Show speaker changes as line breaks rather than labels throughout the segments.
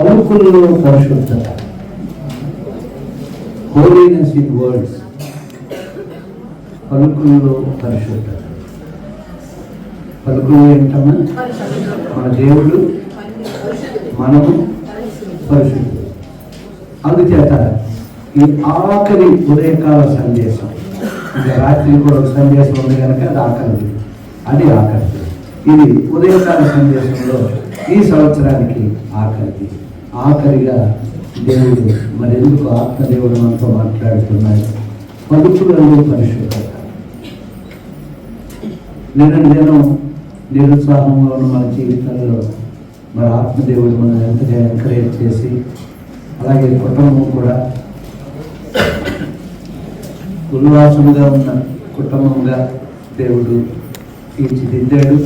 పలుకుల్లో పరిశుద్ధత, holiness in words. పలుకుల్లో పరిశుద్ధత. పలుకులు ఏంటమ్మా? మన దేవుడు, మనము పరిశుద్ధులు. అందుచేత ఈ ఆఖరి ఉదయకాల సందేశం, ఇంకా రాత్రి కూడా ఒక సందేశం ఉంది కనుక అది ఆఖరిది. ఇది ఉదయకాల సందేశంలో ఈ సంవత్సరానికి ఆఖరిగా దేవుడు మరెందుకు ఆత్మదేవుడు మనతో మాట్లాడుతున్నాడు? పలుకులలో పరిశుద్ధత. నిరంజనం నిరుత్సాహంలో ఉన్న మన జీవితాల్లో మరి ఆత్మదేవుడు మనం ఎంతగా ఎంకరేజ్ చేసి, అలాగే కుటుంబం కూడా ఉల్లాసంగా ఉన్న కుటుంబంగా దేవుడు తీర్చిదిద్దాడు.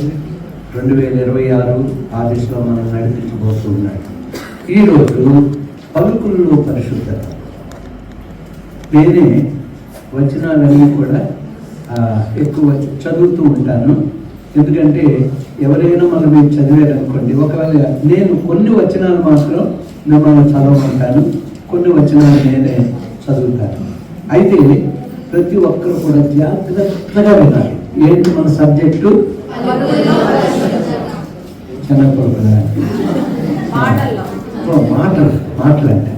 2026 ఆ దిశలో మనం నడిపించబోతున్నాడు. ఈరోజు పలుకుల్లో పరిశుద్ధత. నేనే వచనాలన్నీ కూడా ఎక్కువ చదువుతూ ఉంటాను. ఎందుకంటే ఎవరైనా మనం మీరు చదివారనుకోండి, ఒకవేళ నేను కొన్ని వచనాలు మాత్రం మిమ్మల్ని చదవమంటాను, కొన్ని వచనాలు నేనే చదువుతాను. అయితే ప్రతి ఒక్కరు కూడా జాగ్రత్తగా వినాలి. ఏంటి మన సబ్జెక్టు? మాటలు అంటే.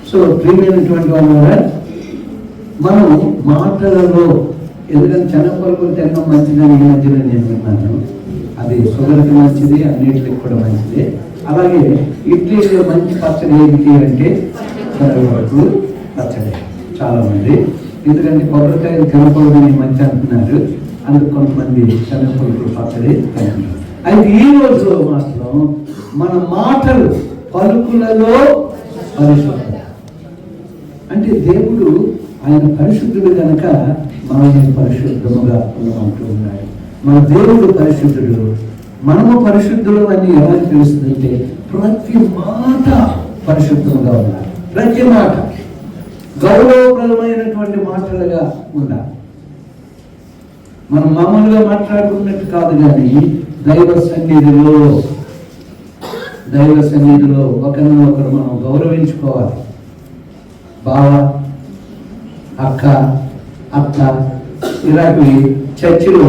సో ప్రియమైనటువంటి వాళ్ళ మనం మాటలలో, ఎందుకంటే శనగపలుకులు తినడం మంచిదని ఈ మధ్యలో నేను విన్నాను. అది షుగర్కి మంచిది, అన్నిటికి కూడా మంచిది. అలాగే ఇడ్లీలో మంచి పచ్చడి ఏమిటి అంటే శనగపలుకులు పచ్చడి. చాలా మంది ఎందుకంటే కొబ్బరికాయలు తినకూడదని ఈ మధ్య అంటున్నారు, అందుకు కొంతమంది శనగపలుకులు పచ్చడి తింటున్నారు. అయితే ఈ రోజులో మాత్రం మన మాటలు పలుకులలో పరిశుద్ధత. అంటే దేవుడు ఆయన పరిశుద్ధుడు కనుక మనల్ని పరిశుద్ధముగా ఉండమంటూ ఉన్నాడు. మన దేవుడు పరిశుద్ధుడు, మనము పరిశుద్ధులు అని ఎవరికి తెలుస్తుందంటే ప్రతి మాట పరిశుద్ధంగా ఉండాలి. ప్రతి మాట గౌరవప్రదమైనటువంటి మాటలుగా ఉండాలి. మనం మామూలుగా మాట్లాడుకున్నట్టు కాదు, కానీ దైవ సన్నిధిలో ఒకరినొకరు మనం గౌరవించుకోవాలి. బావ, అక్క, అత్త ఇలాంటివి చర్చిలో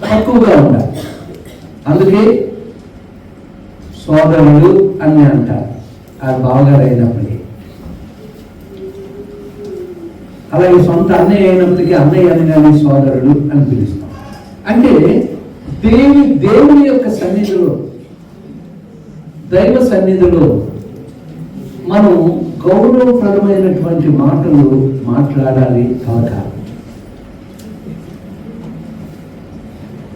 తక్కువగా ఉండాలి. అందుకే సోదరుడు అని అంటారు ఆ బావగారు అయినప్పటికీ. అలాగే సొంత అన్నయ్య అయినప్పటికీ అన్నయ్య అని కానీ సోదరుడు అని పిలుస్తాం. అంటే దేవుని యొక్క సన్నిధిలో, దైవ సన్నిధిలో మనం గౌరవప్రదమైనటువంటి మాటలు మాట్లాడాలి. పలకాలి.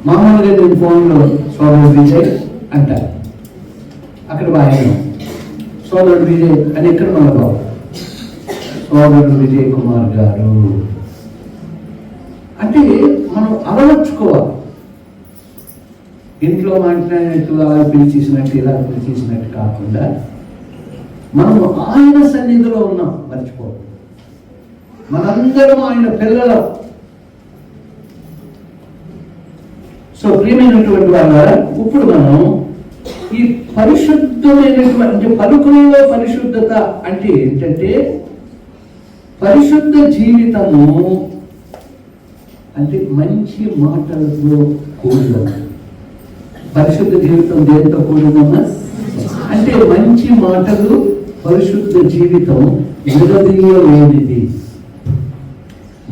మామూలుగా నేను ఫోన్లో సోదరుడు విజయ్ అంటారు, అక్కడ ఆయన సోదరుడు విజయ్ అని ఇక్కడ మన బాబు సోదరుడు విజయ్ కుమార్ గారు అంటే మనం అలవర్చుకోవాలి. ఇంట్లో మాట్లాడినట్టు అలా పిలిచేసినట్టు ఇలా పిలిచేసినట్టు కాకుండా మనం ఆయన సన్నిధిలో ఉన్నాం, మర్చిపోవాలి. మనందరం ఆయన పిల్లలు. సో ప్రియమైనటువంటి వాళ్ళ, ఇప్పుడు మనం ఈ పరిశుద్ధమైనటువంటి పలుకుల్లో పరిశుద్ధత అంటే ఏంటంటే పరిశుద్ధ జీవితము అంటే మంచి మాటలతో కూడిన. పరిశుద్ధ జీవితం దేంతో కూడినమ్మా? అంటే మంచి మాటలు, పరిశుద్ధ జీవితం విడదీయలేనిది.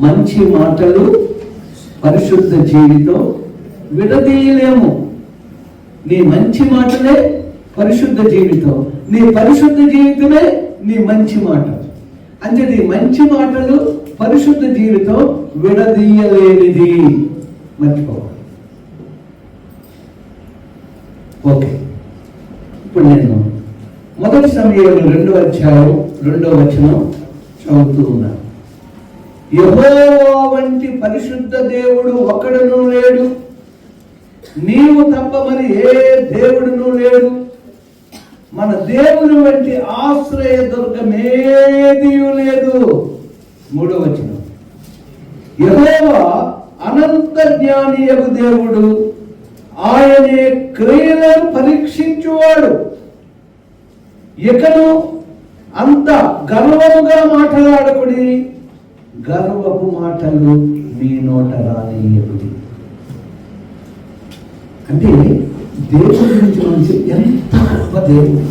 మంచి మాటలు, పరిశుద్ధ జీవితం విడదీయలేము. నీ మంచి మాటలే పరిశుద్ధ జీవితం, నీ పరిశుద్ధ జీవితమే నీ మంచి మాట. అంటే నీ మంచి మాటలు, పరిశుద్ధ జీవితం విడదీయలేనిది. మర్చిపోవాలి. ఓకే, ఇప్పుడు నేను 1 సమూయేలు 2వ అధ్యాయం 2వ వచనం చదువుతూ ఉన్నాను. యెహోవా వంటి పరిశుద్ధ దేవుడు ఒకడును లేడు, నీవు తప్ప మరి ఏ దేవుడును లేడు. మన దేవుని వంటి ఆశ్రయ దుర్గమేదియు లేదు. 3వ వచనం, యెహోవా అనంత జ్ఞానియగు దేవుడు, ఆయనే క్రియలను పరీక్షించువాడు. ఇకను అంత గర్వముగా మాట్లాడకుడి, గర్వపు మాటలు మీ నోట రానియకుడి. అంటే దేవుడి గురించి మంచి ఎంత గొప్ప దేవుడు,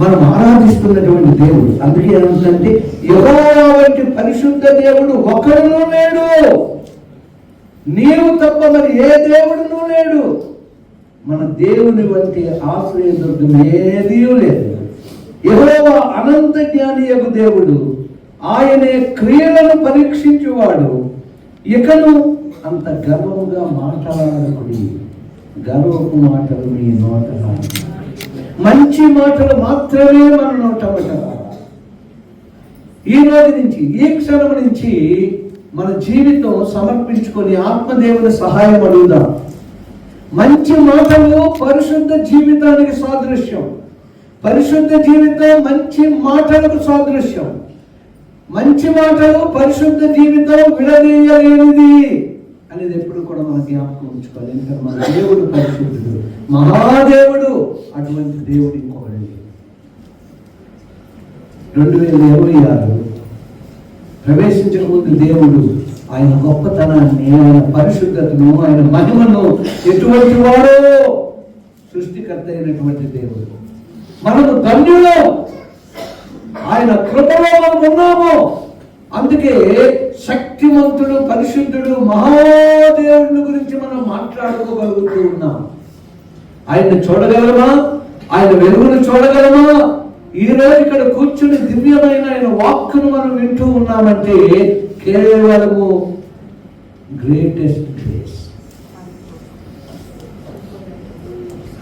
మనం ఆరాధిస్తున్నటువంటి దేవుడు. అందుకే ఏమంటే యెహోవా వంటి పరిశుద్ధ దేవుడు ఒకడునూ లేడు, నీవు తప్ప మరి ఏ దేవుడునూ లేడు. మన దేవుని వంటి ఆశ్రయదుర్గం ఏదీ లేదు. యెహోవా అనంత జ్ఞానియగు దేవుడు, ఆయనే క్రియలను పరీక్షించువాడు. ఇకను అంత గర్వముగా మాట్లాడకుడి, గర్వపు మాటలు మీ నోట రాని. మంచి మాటలు మాత్రమే మన నోట పెట్టాలి. ఈ రోజు నుంచి, ఈ క్షణం నుంచి మన జీవితం సమర్పించుకొని ఆత్మదేవుని సహాయం అడుగుదాం. మంచి మాటలు పరిశుద్ధ జీవితానికి సాదృశ్యం. పరిశుద్ధ జీవితం మంచి మాటలకు సాదృశ్యం. మంచి మాటలు పరిశుద్ధ జీవితం విడదీయలేనిది అనేది ఎప్పుడు కూడా మన జ్ఞాపకం ఉంచుకోవాలి. ఎందుకంటే మన దేవుడు పరిశుద్ధుడు, మహాదేవుడు. అటువంటి దేవుడు ఇంకొకటి. 2026 ప్రవేశించక ముందు దేవుడు ఆయన గొప్పతనాన్ని, ఆయన పరిశుద్ధతను, ఆయన మహిమను ఎటువంటి వాడో సృష్టికర్త అయినటువంటి దేవుడు. మనము ధన్యులు, ఆయన కృపలో మనం ఉన్నాము. అందుకే శక్తివంతుడు, పరిశుద్ధుడు, మహాదేవుని గురించి మనం మాట్లాడుకోగలుగుతూ ఉన్నాం. ఆయన్ని చూడగలమా? ఆయన వెలుగును చూడగలమా? ఈ రోజు ఇక్కడ కూర్చుని దివ్యమైన ఆయన వాక్కును మనం వింటూ ఉన్నామంటే కేవలము గ్రేటెస్ట్ గ్రేస్,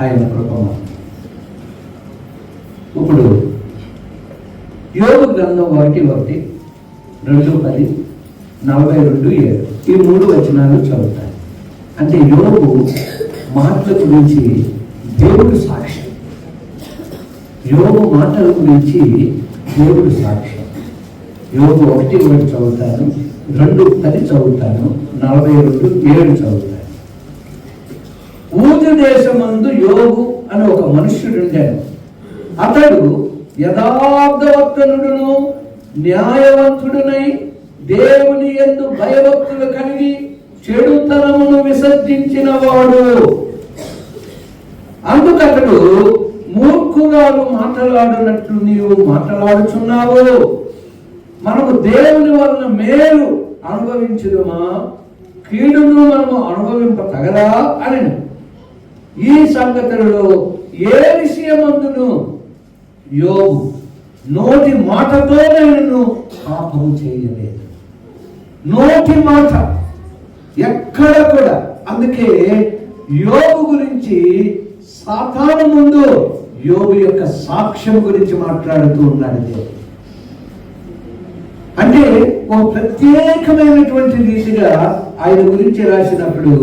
ఆయన కృపమ. ఇప్పుడు యోబు గ్రంథం 1:1, 2:10, 42:7 ఈ 3 వచనాలు చదువుతాయి. అంటే యోబు మాటల గురించి దేవుడు సాక్ష్యం. యోబు మాటల గురించి దేవుడు సాక్ష్యం. యోబు 1:1 చదువుతాను, 2:10 చదువుతాను, 42:7 చదువుతాను. ఊజు దేశమందు యోబు అని ఒక మనుష్యుడు ఉండాడు. అతడు యథార్థవర్తనుడును న్యాయవంతుడునై దేవుని యందు భయభక్తులు కలిగి చెడుతనమును విసర్జించిన వాడు. అందుకతడు మూర్ఖురాలు మాట్లాడునట్లు నీవు మాట్లాడుచున్నావు. మనము దేవుని వలన మేలు అనుభవించుదుమా, కీడును మనము అనుభవింప తగదా అని. ఈ సంగతులలో ఏ విషయమందును యోబు నోటి మాటతో నేను పాపము చేయలేదు. నోటి మాట ఎక్కడ కూడా. అందుకే యోబు గురించి సాతాను ముందు యోబు యొక్క సాక్ష్యం గురించి మాట్లాడుతూ ఉన్నాడు దేవుడు. అంటే ఒక ప్రత్యేకమైనటువంటి రీతిగా ఆయన గురించి రాసినప్పుడు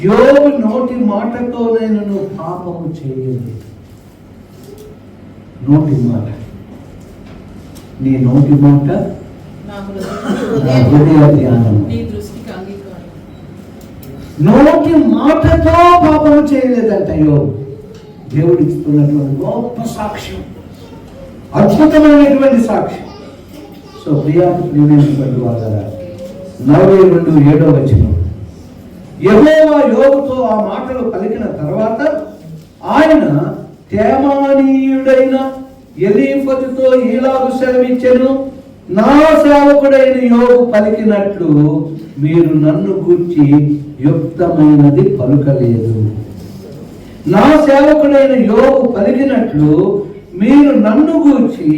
యోబు నోటి మాటతో నేను పాపము చేయలేదు. నోటి మాట, నీ నోటి మాట నా హృదయ ధ్యానం. నోటి మాటతో పాపం చేయలేదంట యోబు. దేవుడు ఇస్తున్నటువంటి గొప్ప సాక్ష్యం, అద్భుతమైనటువంటి సాక్ష్యం. సో ప్రియమైనటువంటి వాళ్ళ 42:7 వచనం, యెహోవా యోబుతో ఆ మాటలు పలికిన తర్వాత ఆయన తేమానీయుడైన ఎలీఫజుతో ఈలాగు సెలవిచ్చెను, నా సేవకుడైన యోబు పలికినట్లు మీరు నన్ను గూర్చి యుక్తమైనది పలుకలేదు. నా సేవకుడైన యోబు పలికినట్లు మీరు నన్ను గూర్చి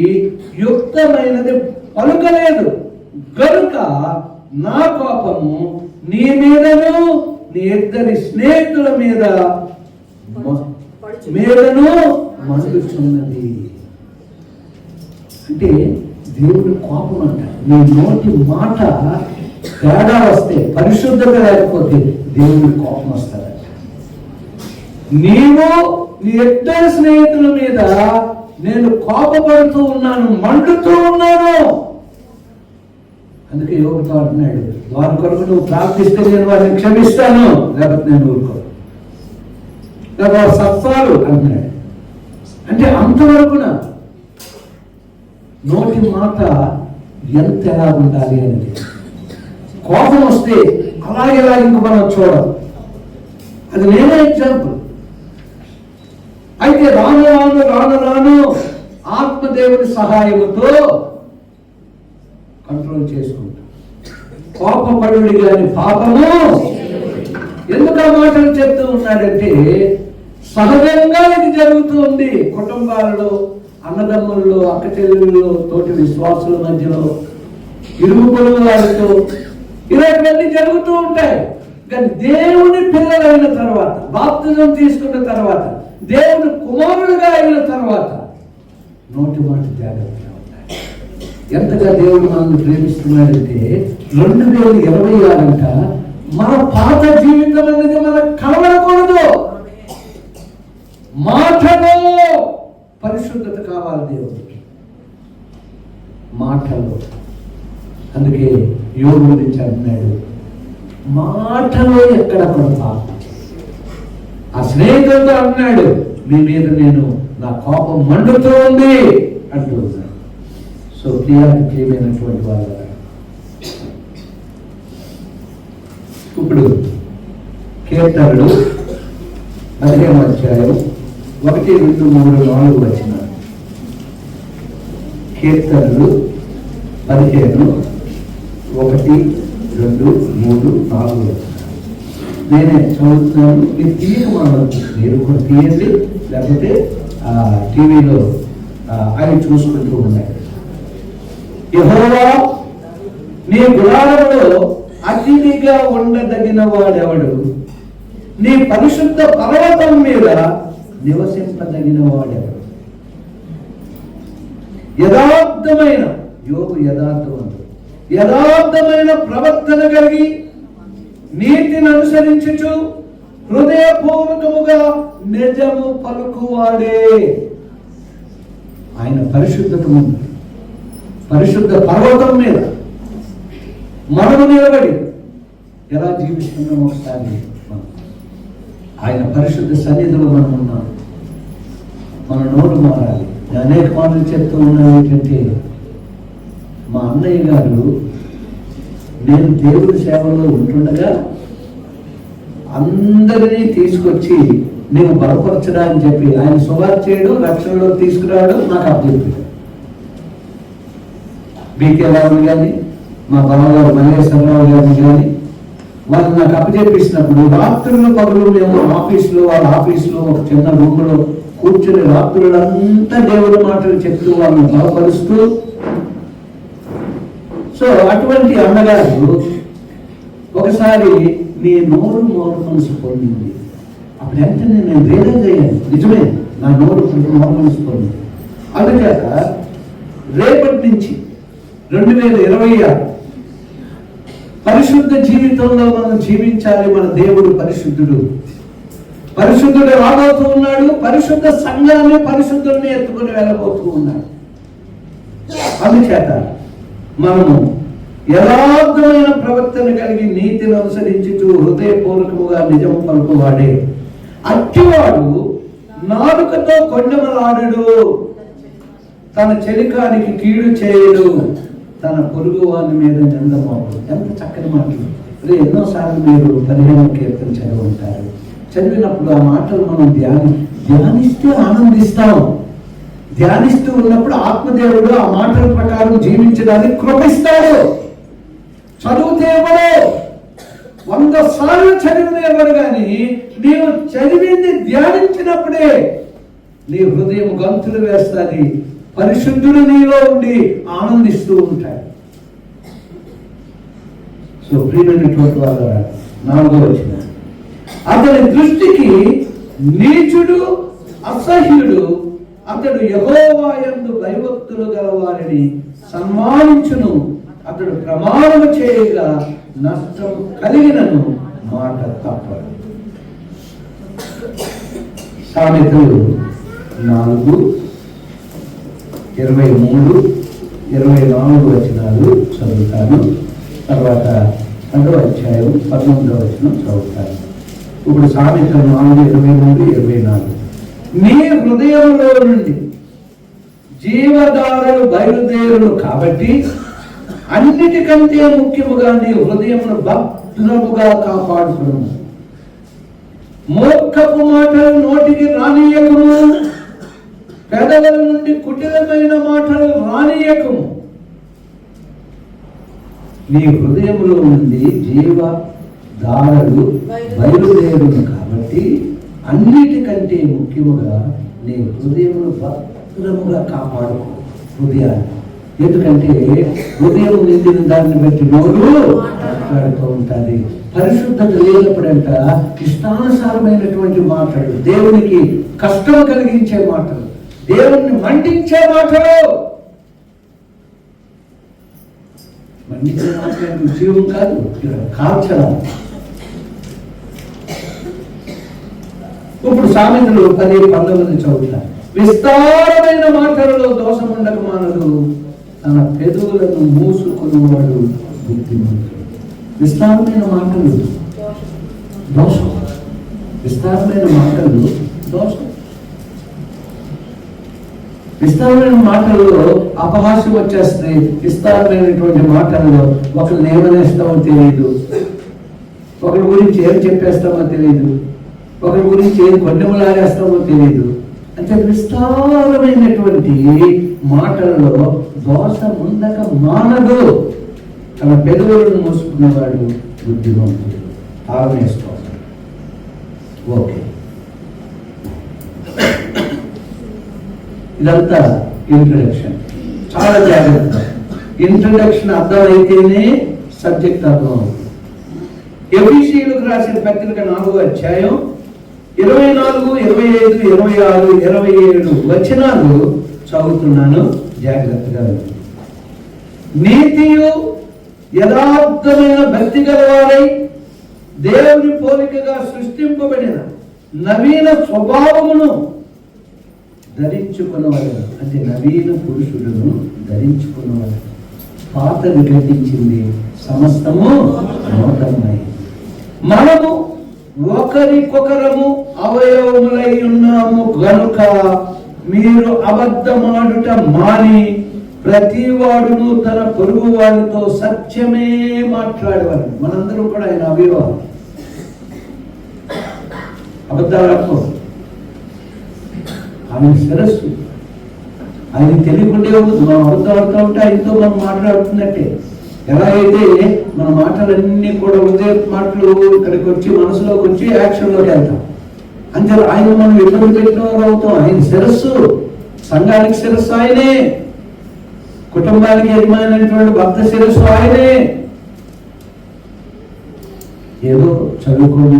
యుక్తమైనది పలుకలేదు గనుక నా కోపము నీ మీదను నీ ఇద్దరి స్నేహితుల మీదను మండుచున్నది. అంటే దేవుడి కోపం అంట. నీ నోటి మాట తేడా వస్తే, పరిశుద్ధత లేకపోతే దేవుడి కోపం వస్తాడంట. నీవు నీ ఇద్దరు స్నేహితుల మీద నేను కోపపడుతూ ఉన్నాను, మండుతూ ఉన్నాను. అందుకే యోగుతో అంటున్నాడు, వారి కొరకు నువ్వు ప్రార్థిస్తే నేను వారిని క్షమిస్తాను, లేకపోతే నేను ఊరుకోను. సత్సాలు అంటున్నాడు. అంటే అంతవరకున నోటి మాట ఎంత ఎలా ఉండాలి అనేది. కోపం వస్తే అలాగేలా ఇంక మనం చూడాలి. అది నేనే ఎగ్జాంపుల్. అయితే రాను రాను రాను రాను ఆత్మదేవుని సహాయముతో కంట్రోల్ చేసుకుంటాం. కోపపడుడి గాని పాపము. ఎందుకు ఆ మాటలు చెప్తూ ఉన్నాడంటే సహజంగా ఇది జరుగుతుంది. కుటుంబాలలో, అన్నదమ్ముల్లో, అక్క చెల్లెల్లో, తోటి విశ్వాసుల మధ్యలో, ఇరుగు పొరుగు వారితో ఇలాంటివన్నీ జరుగుతూ ఉంటాయి. కానీ దేవుని పిల్లలైన తర్వాత, బాప్తిజం తీసుకున్న తర్వాత, దేవుని కుమారులుగా అయిన తర్వాత నోటి మాట జాగ్రత్తగా ఉంటాయి. ఎంతగా దేవుడు మనల్ని ప్రేమిస్తున్నాడంటే 2026 అంట మన పాత జీవితం అనేది మనకు కనబడకూడదు. మాటలో పరిశుద్ధత కావాలి దేవుడికి, మాటలో. అందుకే యోగు గురించి అంటున్నాడు, మాటలో ఎక్కడ కొడతా. ఆ స్నేహితులతో అంటున్నాడు, మీ మీద నేను నా కోపం మండుతూ ఉంది అంటూ ఉన్నాడు. సో ప్రియానికి ప్రియమైనటువంటి వాళ్ళ, ఇప్పుడు కీర్తనలు 15వ అధ్యాయం 1, 2, 3, 4 వచనాలు. కీర్తనలు 15, 1, 2, 3, 4 వచనాలు. నేనే చదువుతున్నాను, మీరు తీయకమానదు. మీరు కూడా తీయండి, లేకపోతే టీవీలో అవి చూసుకుంటూ ఉన్నాయి. యెహోవా నీ గుడారములో అతిథిగా ఉండదగిన వాడెవడు? నీ పరిశుద్ధ పర్వతం మీద నివసింపదగిన వాడెవడు? యథార్థమైన యోగు, యథార్థమైన ప్రవర్తన కలిగి నీతిని అనుసరించుచు హృదయపూర్వకముగా నిజము పలుకువాడే. ఆయన పరిశుద్ధత ఉంది. పరిశుద్ధ పర్వతం మీద మనము నిలబడి ఎలా జీవిస్తున్నాం ఒకసారి ఆయన పరిశుద్ధ సన్నిధిలో మనం ఉన్నాం. మన నోరు మారాలి. నేను అనేక మాటలు చెప్తూ ఉన్నాను ఏంటంటే, మా అన్నయ్య గారు నేను దేవుడి సేవలో ఉంటుండగా అందరినీ తీసుకొచ్చి నేను బలపరచడానికి చెప్పి ఆయన సువార్త చేయడం, రక్షణలో తీసుకురావడం నాకు అప్పచెప్పాడు. బీకే రావు కానీ, మా బావగారు మల్లేశ్వరరావు గారిని కానీ వాళ్ళు నాకు అప్పచెప్పించినప్పుడు రాత్రులు పగలు మేము ఆఫీసులో, వాళ్ళ ఆఫీసులో ఒక చిన్న రూమ్లో కూర్చుని రాత్రులంతా దేవుడి మాటలు చెప్తూ వాళ్ళని బలపరుస్తూ. సో అటువంటి అన్నగారు ఒకసారి నీ నోరు మనసు పొందింది. అప్పుడు వెంటనే నేను రియలైజ్ అయ్యాను, నిజమే నా నోరు మనసు పొందింది. అందుచేత రేపటి నుంచి 2026 పరిశుద్ధ జీవితంలో మనం జీవించాలి. మన దేవుడు పరిశుద్ధుడు రాబోతూ ఉన్నాడు. పరిశుద్ధ సంఘాన్ని, పరిశుద్ధుల్ని ఎత్తుకొని వెళ్ళబోతూ ఉన్నాడు. అందుచేత మనము యథార్థమైన ప్రవర్తన కలిగి నీతిని అనుసరించుచు హృదయపూర్వకముగా నిజము పలుకువాడే. అట్టివాడు నాలుకతో కొండమలాడడు, తన చెలికానికి కీడు చేయడు, తన పొరుగు వాని మీద నిందమోడు. ఎంత చక్కని మాటలు. అదే ఎన్నోసార్లు మీరు 15వ కీర్తన చదివి ఉంటారు. చదివినప్పుడు ఆ మాటలు మనం ధ్యానిస్తే ఆనందిస్తాం. ధ్యానిస్తూ ఉన్నప్పుడు ఆత్మదేవుడు ఆ మాటల ప్రకారం జీవించడానికి కృపిస్తాడు. చదివితే ఎవడో 100 సార్లు చదివినవాడు కానీ నీవు చదివింది ధ్యానించినప్పుడే నీ హృదయం గంతులు వేస్తుంది. పరిశుద్ధుడు నీలో ఉండి ఆనందిస్తూ ఉంటాడు. సో ప్రియమైనటువంటి వాళ్ళ 4వ వచనం, అతని దృష్టికి నీచుడు అసహ్యుడు, అతడు యెహోవా యందు భయభక్తులు గలవారిని సన్మానించును, అతడు ప్రమాణము చేయగా నష్టం కలిగినను మాట తప్పదు. సామెతలు 4:23, 24 వచనాలు చదువుతాను. తర్వాత 2వ అధ్యాయం 19వ వచనం చదువుతాను. ఇప్పుడు సామెతలు 4:23, 24. నీ హృదయంలో నుండి జీవధారలు బయలుదేరును కాబట్టి అన్నిటికంటే ముఖ్యముగా నీ హృదయమును భద్రముగా కాపాడుకును. మూర్ఖపు మాటలు నోటికి రానియకము, పెదవుల నుండి కుటిలమైన మాటలు రానియకము. నీ హృదయంలో నుండి జీవధారలు బయలుదేరును కాబట్టి అన్నిటికంటే ముఖ్యముగా నీ హృదయమును భద్రముగా కాపాడుకో హృదయాన్ని. ఎందుకంటే హృదయం నిండిన దాన్ని బట్టి నోరు మాట్లాడుతూ ఉంటుంది. పరిశుద్ధత లేనప్పుడంట ఇష్టానుసారమైనటువంటి మాటలు, దేవునికి కష్టం కలిగించే మాటలు, దేవుణ్ణి మండించే మాటలు. మండించే మాటలు జీవం కాదు, కాల్చడం. ఇప్పుడు సామెతలు 10:19 చదువుతారు. విస్తారమైన మాటలలో దోషం ఉండక మానదు, తన పెదవులను మూసుకున్నవాడు బుద్ధిమంతుడు. విస్తారమైన మాటలు దోషం, విస్తారమైన మాటలు దోషం. విస్తారమైన మాటల్లో అపహాస్యం వచ్చేస్తే, విస్తారమైనటువంటి మాటల్లో ఒకరిని ఏమనేస్తామో తెలియదు, ఒకరి గురించి ఏం చెప్పేస్తామో తెలియదు, ఒకరి గురించి ఏం కొండెములాగేస్తామో తెలియదు. అంటే విస్తారమైనటువంటి మాటలలో దోషం ఉండక మానదు, తన పెదవులను మోసుకున్నవాడు బుద్ధిమంతుడు. ఆరమేసుకోవాలి. ఓకే, ఇదంతా ఇంట్రడక్షన్. చాలా జాగ్రత్త. ఇంట్రడక్షన్ అర్థమైతేనే సబ్జెక్ట్ అర్థం అవుతుంది. ఎఫెసీయులకు రాసిన పత్రిక 4వ అధ్యాయం 24, 25, 26, 27 వచనాలు చదువుతున్నాను, జాగ్రత్తగా. నీతియు యథార్థమైన భక్తి గలవారై దేవుని పోలికగా సృష్టింపబడిన నవీన స్వభావమును ధరించుకున్నవారు. అంటే నవీన పురుషులను ధరించుకున్నవారు. పాతది గతించింది, సమస్తము నూతనమై. మనము ఒకరికొకరము అవయవములై ఉన్నాము గనుక మీరు అబద్ధమాడుట మాని ప్రతివాడును తన పొరుగు వాడితో సత్యమే మాట్లాడేవారు. మనందరం కూడా ఆయన అవయవాలు. అబద్ధాలు ఆయన శిరస్సు. ఆయన తెలియకుండే ఉండదు. మనం అబద్ధాడుతూ ఉంటే ఆయనతో మనం మాట్లాడుతున్నట్టే. ఎలా అయితే మన మాటలన్నీ కూడా ఉదయం మాటలు ఇక్కడికి వచ్చి మనసులోకి వచ్చి యాక్షన్లోకి వెళ్తాం. అంతే ఆయన మనం ఇబ్బంది పెట్టిన వారు అవుతాం. ఆయన శిరస్సు, సంఘానికి శిరస్సు ఆయనే, కుటుంబానికి యజమానైనటువంటి భర్త శిరస్సు ఆయనే. ఏదో చదువుకొని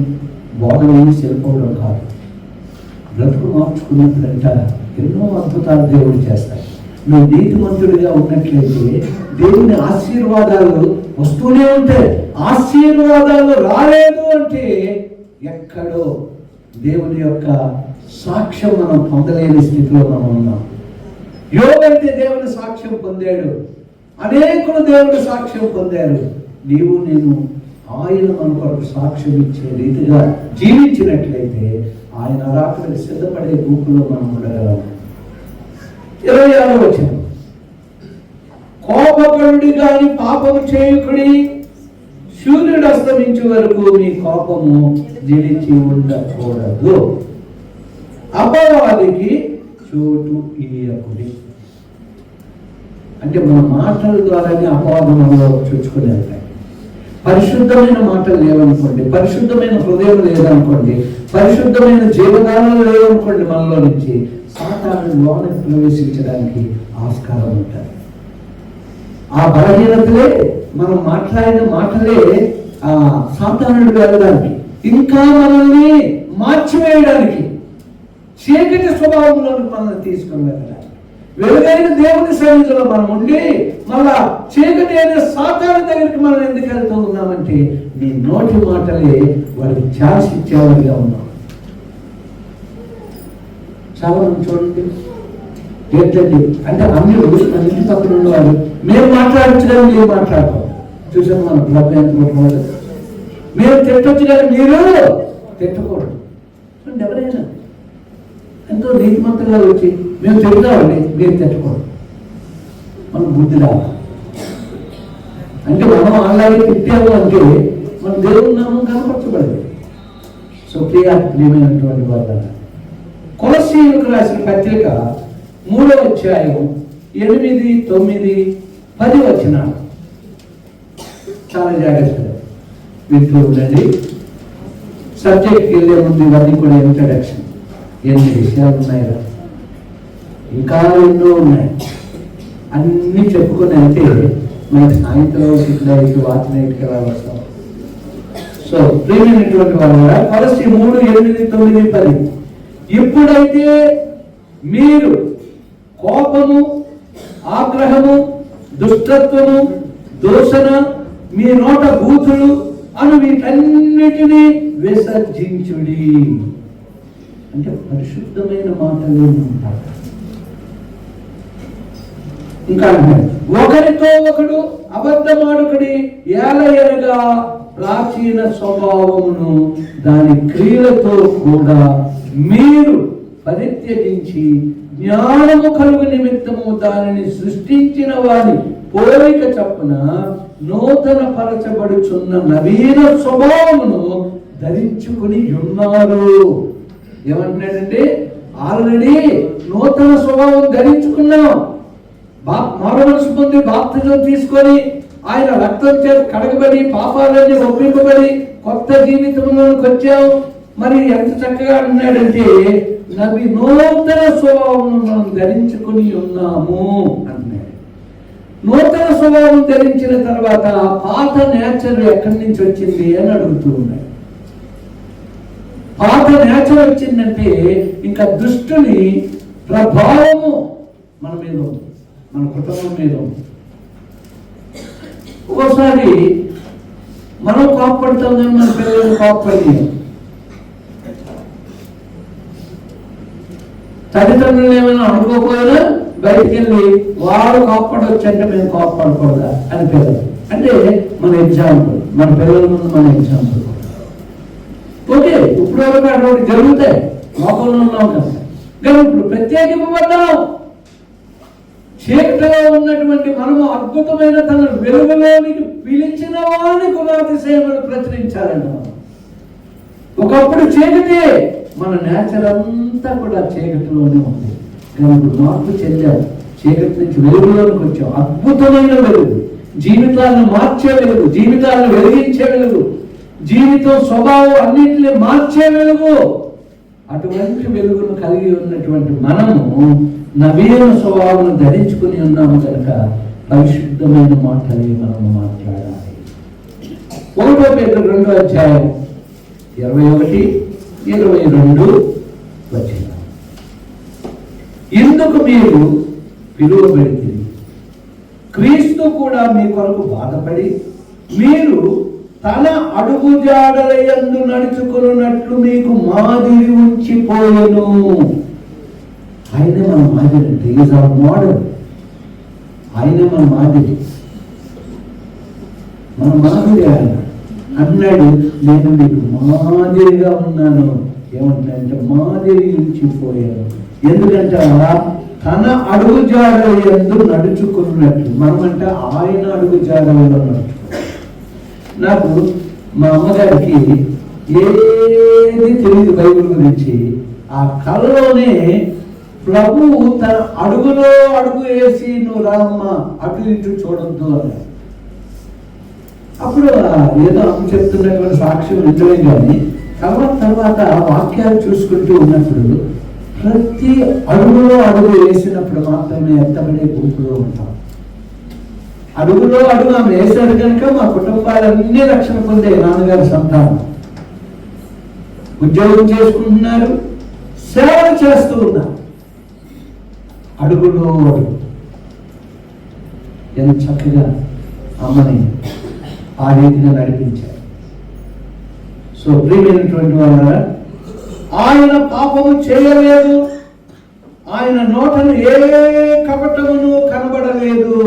బోధన వెళ్ళిపోవడం కాదు, బ్రతుకు మార్చుకున్నప్పుడంట ఎన్నో అద్భుతాలు దేవుడు చేస్తాయి. నువ్వు నీతిమంతుడిగా ఉన్నట్లయితే దేవుని ఆశీర్వాదాలు వస్తూనే ఉంటాయి. ఆశీర్వాదాలు రాలేదు అంటే ఎక్కడో దేవుని యొక్క సాక్ష్యం మనం పొందలేని స్థితిలో మనం ఉన్నాం. యోబు అంటే దేవుని సాక్ష్యం పొందాడు, అనేకులు దేవుని సాక్ష్యం పొందారు. నీవు నేను ఆయన మన కొరకు సాక్ష్యం ఇచ్చే రీతిగా జీవించినట్లయితే ఆయన రాత్రి సిద్ధపడే గుంపులో మనం ఉండగలం. 26వ వచనం, కోపపడుడి గాని పాపము చేయకుడి, సూర్యుడు అస్తమించే వరకు మీ కోపము నిలిచి ఉండకూడదు, అపవాదికి చోటు ఇయ్యకుడి. అంటే మన మాటల ద్వారానే అపవాదం మనలో చొచ్చుకుని వెళ్తాయి. పరిశుద్ధమైన మాటలు లేవనుకోండి, పరిశుద్ధమైన హృదయం లేదనుకోండి, పరిశుద్ధమైన జీవనాలు లేవనుకోండి, మనలో నుంచి సాతాను లోనికి ప్రవేశించడానికి ఆస్కారం ఉంటుంది. ఆ బలహీనతలే మనం మాట్లాడిన మాటలే ఆ సాతానుడు వెళ్ళడానికి, ఇంకా మనల్ని మార్చివేయడానికి, చీకటి స్వభావంలోకి మనల్ని తీసుకుని వెళ్ళడానికి. వెలుగైన దేవుని సన్నిధిలో మనం ఉండి మళ్ళా చీకటి అనే సాతాను దగ్గరికి మనం ఎందుకు వెళ్తూ ఉన్నామంటే నీ నోటి మాటలే వాడికి ఛాన్స్ ఇచ్చేవాడిగా ఉన్నాం. చాలా మంది చూడండి, ఏంటండి అంటే అందరూ మన ఇంటి పక్కన ఉన్నవారు మేము మాట్లాడచ్చు కానీ మీరు మాట్లాడతాం. చూసాం మన క్లబ్ వాళ్ళు మేము తిట్టొచ్చు కానీ మీరు తిట్టకూడదు. చూడండి, ఎవరైనా ఎంతో నీతిమంతంగా వచ్చి మేము చెబుతామండి, మీరు తెచ్చుకోండి, మనం బుద్ధి రావాలి. అంటే మనం అలాగే తిట్టాము అంటే మన దేవుని నామం కనపరచబడదు. సో ప్రియమైనటువంటి వాళ్ళ కొలస్సీయులకు రాసిన పత్రిక 3వ అధ్యాయం 8, 9, 10 వచనాలు చాలా జాగ్రత్తగా వింటూ ఉండండి. సబ్జెక్ట్కి వెళ్ళే ముందు ఇవన్నీ కూడా ఇంట్రడక్షన్. 8 విషయాలు ఉన్నాయి, ఇంకా ఎన్నో ఉన్నాయి. అన్నీ చెప్పుకుని అంటే మనకి సాయంత్రం ఇట్లా వాచనైట్కి ఎలా వస్తాం. సో ప్రియమైనటువంటి వాళ్ళ కొలస్సీ 3, 8, 9, 10 ఎప్పుడైతే మీరు కోపము, ఆగ్రహము, దుష్టత్వము, దూషణ, మీ నోట బూతులు అను వీటన్నిటినీ విసర్జించుడి. అంటే పరిశుద్ధమైన మాటలు ఉంటాయి. ఇంకా ఒకరితో ఒకడు అబద్ధమాడుకుడి ఏలయనగా ప్రాచీన స్వభావమును దాని క్రియలతో కూడా మీరు పరిత్యజించి జ్ఞానము కలుగు నిమిత్తము దానిని సృష్టించిన వారి పోలిక చప్పున నూతన పరచబడుచున్న నవీన స్వభావమును ధరించుకుని ఉన్నారు. ఏమంటున్నాడంటే ఆల్రెడీ నూతన స్వభావం ధరించుకున్నాం. మారు మనసు పొంది బాప్తిజం తీసుకొని ఆయన రక్తం చేత కడగబడి పాపాలన్నీ ఒప్పింపబడి కొత్త జీవితంలోకి వచ్చాము. మరి ఎంత చక్కగా అన్నాడంటే నూతన స్వభావం మనం ధరించుకుని ఉన్నాము అన్నాడు. నూతన స్వభావం ధరించిన తర్వాత పాత నేచర్ ఎక్కడి నుంచి వచ్చింది అని అడుగుతూ ఉన్నాడు. పాత నేచర్ వచ్చిందంటే ఇంకా దుష్టుని ప్రభావము మన మీద ఉంది, మన కుటుంబం మీద ఉంది. ఒక్కోసారి మనం కోప్పడతాం కానీ మన పిల్లలు కోప్పడి తల్లిదండ్రులు ఏమైనా అనుకోకపోయినా బయటికి వెళ్ళి వాడు కోప్పడవచ్చు అంటే మేము కోప్పడకూడదా అని పిల్లలు. అంటే మన ఎగ్జాంపుల్, మన పిల్లల ముందు మన ఎగ్జాంపుల్. ఓకే, ఇప్పుడు వరకు అటువంటి జరుగుతాయి, లోకంలో ఉన్నాం కదా. కానీ ఇప్పుడు ప్రత్యేకింపబడ్డాం. చీకటిలో ఉన్నటువంటి మనము అద్భుతమైన తన వెలుగులోనికి పిలిచిన వాని గుణాతిశయములు ప్రచురించాలంట. ఒకప్పుడు చీకటి, మన నేచర్ అంతా కూడా చీకటిలోనే ఉంది. కానీ ఇప్పుడు మార్పు చెందాం, చీకటి నుంచి వెలుగులోనికి వచ్చాం. అద్భుతమైన వెలుగు, జీవితాలను మార్చే వెలుగు, జీవితాలను వెలిగించే వెలుగు, జీవితం స్వభావం అన్నింటినీ మార్చే వెలుగు. అటువంటి వెలుగును కలిగి ఉన్నటువంటి మనము నవీన స్వభావం ధరించుకుని ఉన్నాము కనుక పరిశుద్ధమైన మాటలే మనము మాట్లాడాలి. 1 Petrus 2వ అధ్యాయం 21, 22 వచనం. ఇందుకు మీరు పిలువబడితే క్రీస్తు కూడా మీ కొరకు బాధపడి మీరు తన అడుగుజాడల యందు నడుచుకున్నట్లు మీకు మాదిరి ఉంచిపోయెను. ఆయనే మన మాదిరి అంటే ఈజ్ అవర్ మోడల్. ఆయనే మన మాదిరి, మన మాదిరి. ఆయన అన్నాడు, నేను మీకు మాదిరిగా ఉన్నాను. ఏమంటాడంటే మాదిరి ఉంచిపోయాను. ఎందుకంటే తన అడుగుజాడల యందు నడుచుకున్నట్లు. మనమంటే ఆయన అడుగుజాడలలో నడుచుకో. నాకు మా అమ్మగారికి ఏది తెలియదు బైబిల్ గురించి. ఆ కళలోనే ప్రభువు తన అడుగులో అడుగు వేసి నువ్వు రామ్మ అటు ఇటు చూడొద్దు అని. అప్పుడు ఏదో అమ్మ చెప్తున్నటువంటి సాక్ష్యం వింటమే కానీ తర్వాత వాక్యాలు చూసుకుంటూ ఉన్నప్పుడు ప్రతి అడుగులో అడుగు వేసినప్పుడు మాత్రమే ఎత్తబడే గుంపులో ఉంటాం. అడుగులో అడుగు ఆమె వేశాడు కనుక మా కుటుంబాలన్నీ రక్షణ పొందే. నాన్నగారి సంతానం ఉద్యోగం చేసుకుంటున్నారు, సేవ చేస్తూ ఉన్నారు. అడుగులో అడుగు ఎంత చక్కగా అమ్మని ఆ రీతిగా నడిపించారు. సో ప్రియమైనటువంటి వాళ్ళ ఆయన పాపము చేయలేదు, ఆయన నోటను ఏ కపటమును కనబడలేదు.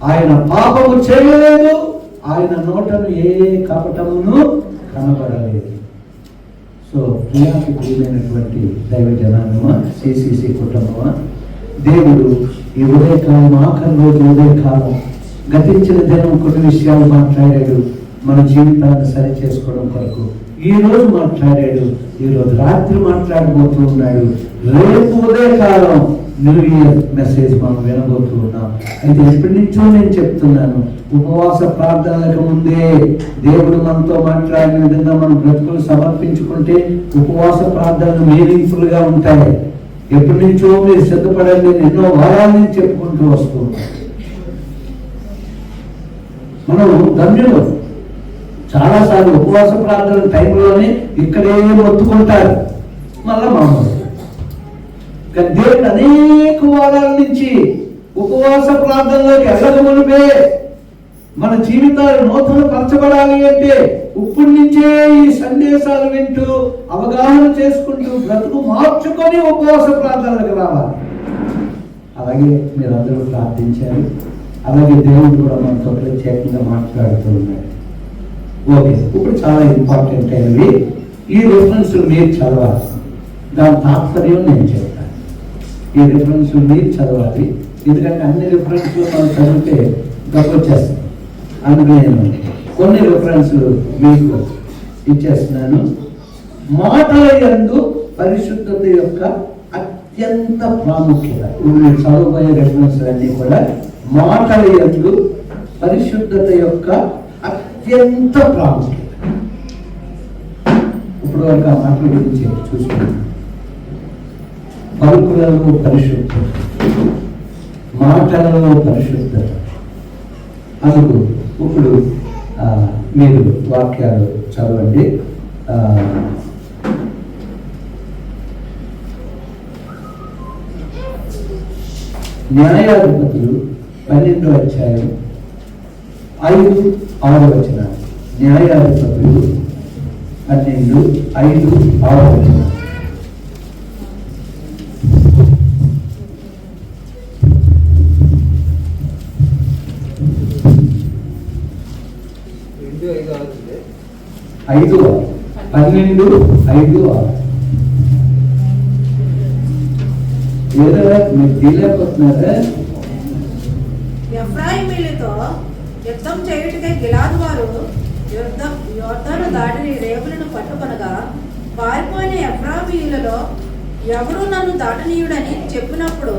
ఆయన పాపము చేయలేదు, ఆయన నోటను ఏ కపటమును కనబడలేదు. సో ప్రియాకి ప్రియమైనటువంటి దైవ జనాంగమా, సిసిసి కుటుంబమా, దేవుడు ఈ ఉదయకాలం, ఆఖరి రోజు ఉదయకాలం, గతించిన దినం కొన్ని విషయాలు మాట్లాడాడు. మన జీవితాన్ని సరి చేసుకోవడం కొరకు ఈ రోజు మాట్లాడాడు, ఈ రోజు రాత్రి మాట్లాడబోతూ ఉన్నాడు. రేపు ఉదయకాలం న్యూ ఇయర్ మెసేజ్ మనం వినబోతూ ఉన్నాం. అయితే ఎప్పటి నుంచో నేను చెప్తున్నాను, ఉపవాస ప్రార్థనలకు ముందే దేవుడు మనతో మాట్లాడిన విధంగా మనం బ్రతుకులు సమర్పించుకుంటే ఉపవాస ప్రార్థనలు మీనింగ్ఫుల్ గా ఉంటాయి. ఎప్పటి నుంచో మీరు సిద్ధపడండి, ఎన్నో వారాల నుంచి చెప్పుకుంటూ వస్తూ ఉన్నాం. మనం ధన్యులు. చాలాసార్లు ఉపవాస ప్రార్థన టైంలోనే ఇక్కడే మొత్తుకుంటారు, మళ్ళా మామూలు. కానీ దేవుడు అనేక వారాల నుంచి ఉపవాస ప్రార్థనలోకి వెళ్ళకమునిపే మన జీవితాలు నూతన పరచబడాలి అంటే ఇప్పటి నుంచే ఈ సందేశాలు వింటూ అవగాహన చేసుకుంటూ బ్రతుకు మార్చుకొని ఉపవాస ప్రార్థనలకు రావాలి. అలాగే మీరందరూ ప్రార్థించారు, అలాగే దేవుడు కూడా మనతో ప్రత్యేకంగా మాట్లాడుతూ ఉన్నాడు. ఓకే, ఇప్పుడు చాలా ఇంపార్టెంట్ అయినవి ఈ రిఫరెన్స్ మీరు చదవాలి. దాని తాత్పర్యం నేను చెప్తాను. ఈ రిఫరెన్స్ మీరు చదవాలి, ఎందుకంటే అన్ని రిఫరెన్స్లు మనం చదివితే గొప్పొచ్చేస్తాం. అందుకే నేను కొన్ని రిఫరెన్స్లు మీకు ఇచ్చేస్తున్నాను. మాటల యందు పరిశుద్ధత యొక్క అత్యంత ప్రాముఖ్యత. మీరు చదవబోయే రిఫరెన్స్ అన్నీ కూడా మాటల యందు పరిశుద్ధత యొక్క అత్యంత ప్రాముఖ్యత. ఇప్పుడు వరకు ఆ మాటల గురించి చూసుకున్నాం. పలుకులలో పరిశుద్ధత, మాటలలో పరిశుద్ధత. అందుకు ఇప్పుడు మీరు వాక్యాలు చదవండి. న్యాయాధిపతులు 12వ అధ్యాయం 5-6 వచనాలు. న్యాయాధిపతులు 12:5-6 వచనాలు. ఐదు 12:5-6. ఏదో మీరు తెలియకపోతున్నారా?
ఎఫ్రాయిమీయులతో యుద్ధం చేయుటకై గిలాదు వారు యోర్దాను దాటిని రేవులను పట్టుకొనగా పారిపోయిన ఎఫ్రాయిమీయులలో ఎవరు నన్ను దాటనీయుడని చెప్పినప్పుడు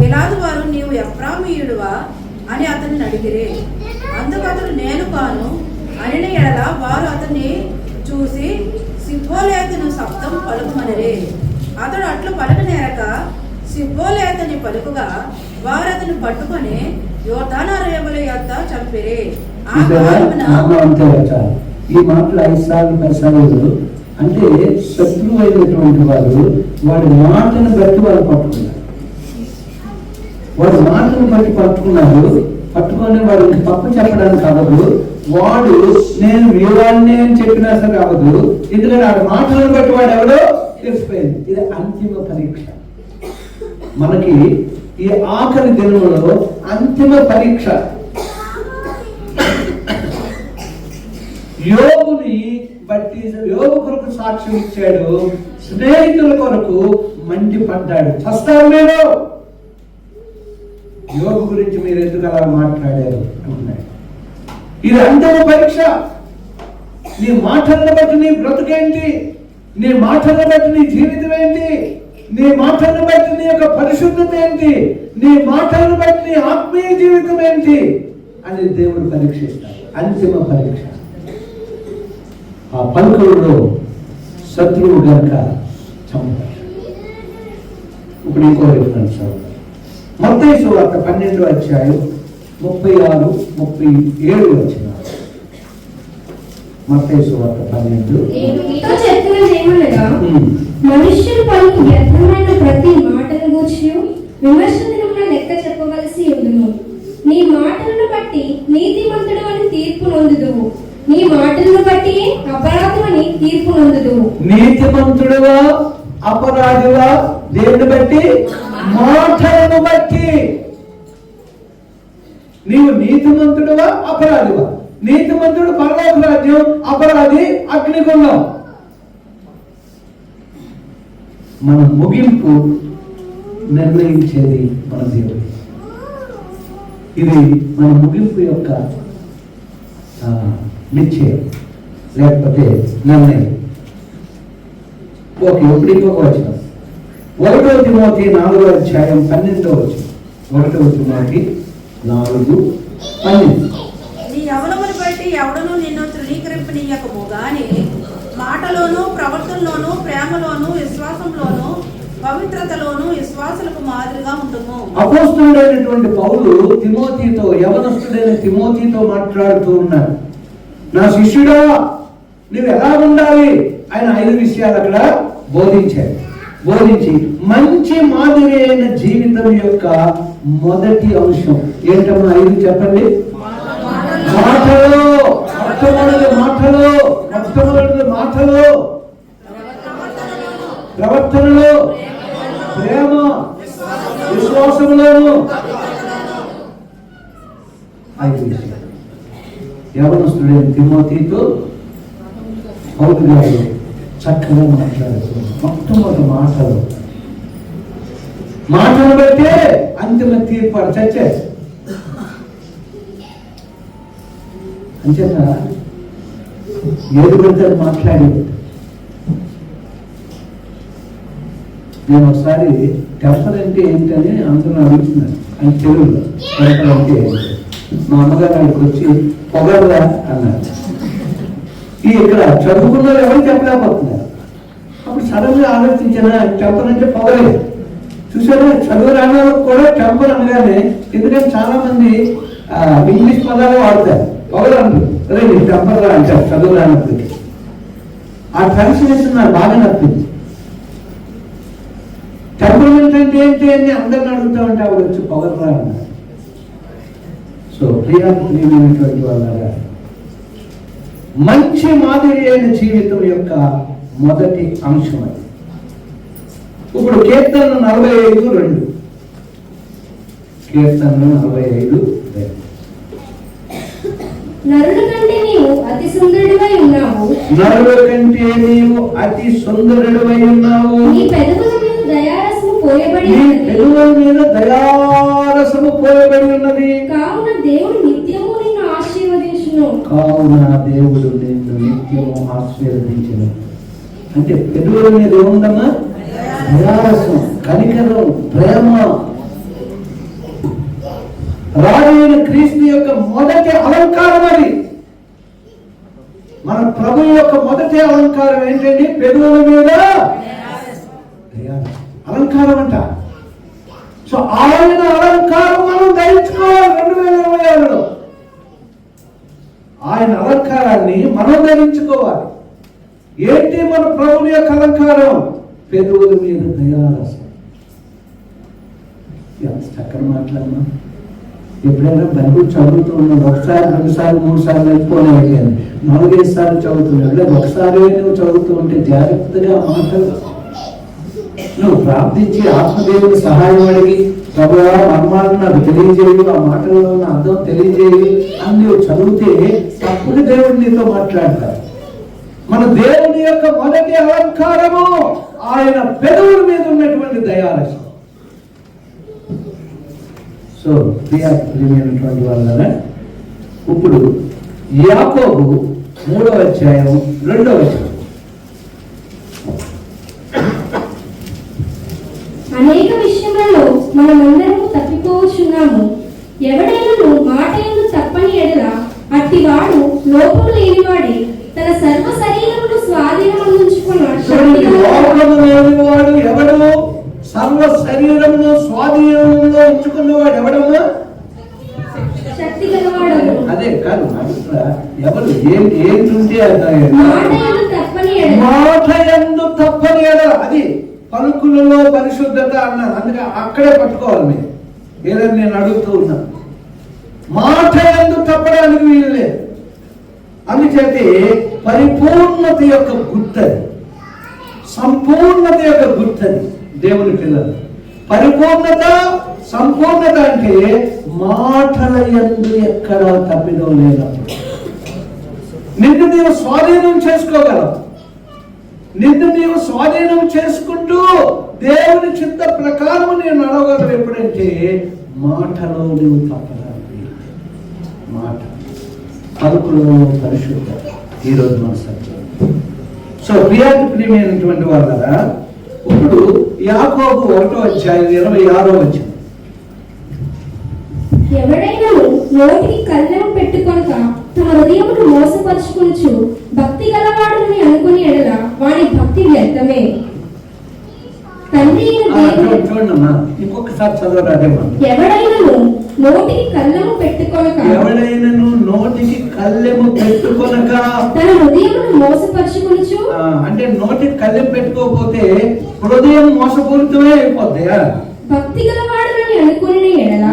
గిలాదు వారు నీవు ఎఫ్రాయిమీయుడువా అని అతన్ని అడిగిరి. అందుకు అతడు నేను కాను అనిన ఎడల వారు అతన్ని చూసి సిబ్బోలేతను శబ్దం పలుకుమనిరి. అతడు అట్లు పలకనేరక సిబ్బోలేతని పలుకుగా వారు అతను పట్టుకొని యోర్దాను రేవుల యొద్ద చంపిరి.
ఈ మాటలు 5 సార్లు 10 సార్లు అంటే శత్రువు అయినటువంటి వారు వాడి మాటను బట్టి వాళ్ళు పట్టుకున్నారు. వాడి మాటను బట్టి పట్టుకొని వాడు తప్పు చెప్పడానికి అవ్వదు. వాడు నేను వీవాడిని అని చెప్పినా సరే అవ్వదు, ఎందుకంటే ఆ మాటలను బట్టి వాడు ఎవడో తెలిసిపోయింది. ఇది అంతిమ పరీక్ష. మనకి ఈ ఆఖరి దినంలో అంతిమ పరీక్ష. యోగుని బట్టి యోగు కొరకు సాక్ష్యం ఇచ్చాడు, స్నేహితుల కొరకు మండిపడ్డాడు. చస్తారు మీరు, యోగు గురించి మీరు ఎందుకు అలా మాట్లాడారు అంటున్నాడు. ఇది అంతిమ పరీక్ష. నీ మాటలను బట్టి నీ బ్రతుకేంటి, నీ మాటలను బట్టి నీ జీవితం ఏంటి, నీ మాటలను బట్టి నీ యొక్క పరిశుద్ధత ఏంటి, నీ మాటలను బట్టి నీ ఆత్మీయ జీవితం ఏంటి అని దేవుడు పరీక్షిస్తాడు. అంతిమ పరీక్ష. ఆ పలుకులలో శత్రువు గనక చంపాడు. ఇప్పుడు ఇంకో రిఫరెన్స్ మత్తయి సువార్త 12వ అధ్యాయం 36-37 వచనాలు. మత్తయి సువార్త 12.
మనుష్యులు పలుకు వ్యర్థమైన ప్రతి మాటను గూర్చి విమర్శనమున లెక్క చెప్పవలసి ఉండును. నీ మాటలను బట్టి నీతిమంతుడు అని తీర్పు నొందుదువు, నీ మాటలను బట్టి అపరాధమని తీర్పు నొందుదువు.
నీతిమంతుడువా అపరాధువా? దేన్ని బట్టి? మాటలను బట్టి. నీవు నీతిమంతుడువా అపరాధువా? నీతిమంతుడు పరలోక రాజ్యం, అపరాధి అగ్నిగుండం. మన ముగింపు నిర్ణయించేది మన దేవుడు. ఇది మన ముగింపు యొక్క నిశ్చయం లేకపోతే నిర్ణయం. ఓకే, ఇప్పుడు ఇంకొక వచనం 1 తిమోతి 4వ అధ్యాయం 12వ వచనం. 1 తిమోతి 4:12.
నీ యవ్వనమును బట్టి ఎవడను నిన్ను తృణీకరింపనీయకము గాని మాటలోను ప్రవర్తనలోను ప్రేమలోను విశ్వాసంలోను పవిత్రతలోను విశ్వాసులకు మాదిరిగా ఉంటుము.
అపోస్తలుడైనటువంటి పౌలు తిమోతితో, యవనస్తుడైన తిమోతితో మాట్లాడుతూ ఉన్నాడు. నా శిష్యుడా, నువ్వు ఎలా ఉండాలి? ఆయన 5 విషయాలు అక్కడ బోధించి మంచి మాదిరి అయిన జీవితం యొక్క మొదటి అంశం ఏంటమ్మా? 5 చెప్పండి. మొట్టమొదటి మాటలు, ప్రవర్తనలో, ప్రేమ, విశ్వాసంలోను. 5 విషయాలు. యవనస్తుడైన తిమోతితో పౌలు గారు చక్కగా మాట్లాడుతున్నారు. మొట్టమొదటి మాటలు బట్టే అంతిమ తీర్పు చచ్చే. అంచేత ఏది పెడితే మాట్లాడి. నేను ఒకసారి టెంపర్ అంటే ఏంటని అందరూ అడుగుతున్నారు. అని తెలుగులో టెంపర్ అంటే మా అమ్మగారు ఆయనకు వచ్చి పొగడరా అన్నారు. ఇక్కడ చదువుకున్న ఎవరు చెప్పలేకపోతున్నారు. అప్పుడు సడన్ గా ఆలోచించిన టెంపర్ అంటే పొగలేదు. చూసారా, చదువు రాని కూడా టెంపర్ అనగానే, ఎందుకంటే చాలా మంది ఇంగ్లీష్ పదాలు వాడతారు. పొగలంటారు, అదే నీ టెంపర్ రా అంటారు చదువు రానప్పటికీ. ఆ ట్రాన్స్లేషన్ నాకు బాగా నచ్చింది. టెంపర్మెంట్ అంటే ఏంటి అని అందరిని అడుగుతా ఉంటే ఆవిడ వచ్చి పొగలరా అన్నారు. సో ప్రియమైనటువంటి వాళ్ళ మంచి మాదిరి అయిన జీవితం యొక్క మొదటి అంశం అది. ఇప్పుడు కీర్తన 45:2. కీర్తన 45:2.
నరుల కంటే నీవు అతి సుందరుడివై ఉన్నావు.
నీ
పెదవుల మీద దయారసము పోయబడి
ఉన్నది.
కావున దేవుడు నిత్యము నిన్ను ఆశీర్వదించును.
అంటే పెదవుల మీద ఏముందమ్మా? దయారసం, కనికరం, ప్రేమ. రాజైన క్రీస్తు యొక్క మొదటి అలంకారం అది. మన ప్రభు యొక్క మొదటి అలంకారం ఏంటండి? పెదవుల మీద అలంకారం అంట. సో ఆయన అలంకారం మనం ధరించుకోవాలి 2026లో. ఆయన అలంకారాన్ని మనం ధరించుకోవాలి. ఏంటి మన ప్రభుని యొక్క అలంకారం? పెదవుల మీద దయారసం. ఎంత చక్కని మాట్లాడమా. ఎప్పుడైనా బైబుల్ చదువుతూ ఉన్నాను, 1 సారి 2 సార్లు 3 సార్లు అయిపోయినా 4-5 సార్లు చదువుతున్నాడు. ఒకసారి నువ్వు చదువుతూ ఉంటే జాగ్రత్తగా మాటలు నువ్వు ప్రార్థించి ఆత్మదేవుని సహాయం అడిగి, ప్రభువా మర్మాలను నాకు తెలియజేయు, ఆ మాటల్లో ఉన్న అర్థం తెలియజేయు అని నువ్వు చదివితే అప్పుడు దేవుడు నీతో మాట్లాడతాడు. మన దేవుని యొక్క మొదటి అలంకారము ఆయన పెదవుల మీద ఉన్నటువంటి దయారసం. సో ప్రియమైనటువంటి వాళ్ళ ఇప్పుడు యాకోబు 3వ అధ్యాయం 2వ వచనం.
అనేక విషయములలో మనమందరము తప్పిపోవచ్చున్నాము. ఎవడైనా మాట యందు తప్పని ఎడల అట్టివాడు లోపము లేనివాడే తన సర్వ శరీరమును
స్వాధీనమువాడు ఎవడు? సర్వ శరీరమును స్వాధీనంలో ఉంచుకున్నవాడు ఎవడమ్మా?
శక్తి గలవాడు.
అదే కాదు, ఎవరు ఏంటుంటే మాట యందు తప్పని ఎడల, అది పలుకులలో పరిశుద్ధత అన్నారు. అందుకే అక్కడే పట్టుకోవాలి మీరు. ఏదైనా నేను అడుగుతూ ఉన్నా, మాట యందు తప్పడానికి వీలు లేదు. అందుచేతే పరిపూర్ణత యొక్క గుర్తది, సంపూర్ణత యొక్క గుర్తది దేవుని పిల్లలు. పరిపూర్ణత, సంపూర్ణత అంటే మాటల యందు ఎక్కడా తప్పిదం లేనప్పుడు నిన్ను నీవు స్వాధీనం చేసుకోగలవు. నిన్ను నీవు స్వాధీనం చేసుకుంటూ దేవుని చిత్త ప్రకారం నేను నడవగలవు ఎప్పుడంటే మాటలో నువ్వు తప్పదాన్ని. మాట పలుకులో పరిశుద్ధ ఈరోజు మన సత్యం. సో ప్రియమైనటువంటి వాళ్ళరా, ఇప్పుడు యాకోబు 1:26
ఎవడైనా నోటికి కళ్ళెము పెట్టుకొనక తన హృదయమును మోసపరుచుకొనుచు భక్తి గలవాడని అనుకుని ఎడల వాడి భక్తి వ్యర్థమే. తండ్రి అయిన దేవుడు
చూడమ్మా, ఇంకొకసారి చదవరాదేమా.
ఎవడైనను నోటికి కళ్ళెము పెట్టుకొనక
నోటికి కళ్ళెము పెట్టుకొనక
తన హృదయమును మోసపరుచుకొనుచు,
అంటే నోటికి కళ్ళెము పెట్టుకోకపోతే హృదయం మోసపూరితమే అయిపోతాయా?
భక్తి గలవాడని అనుకుని ఎడల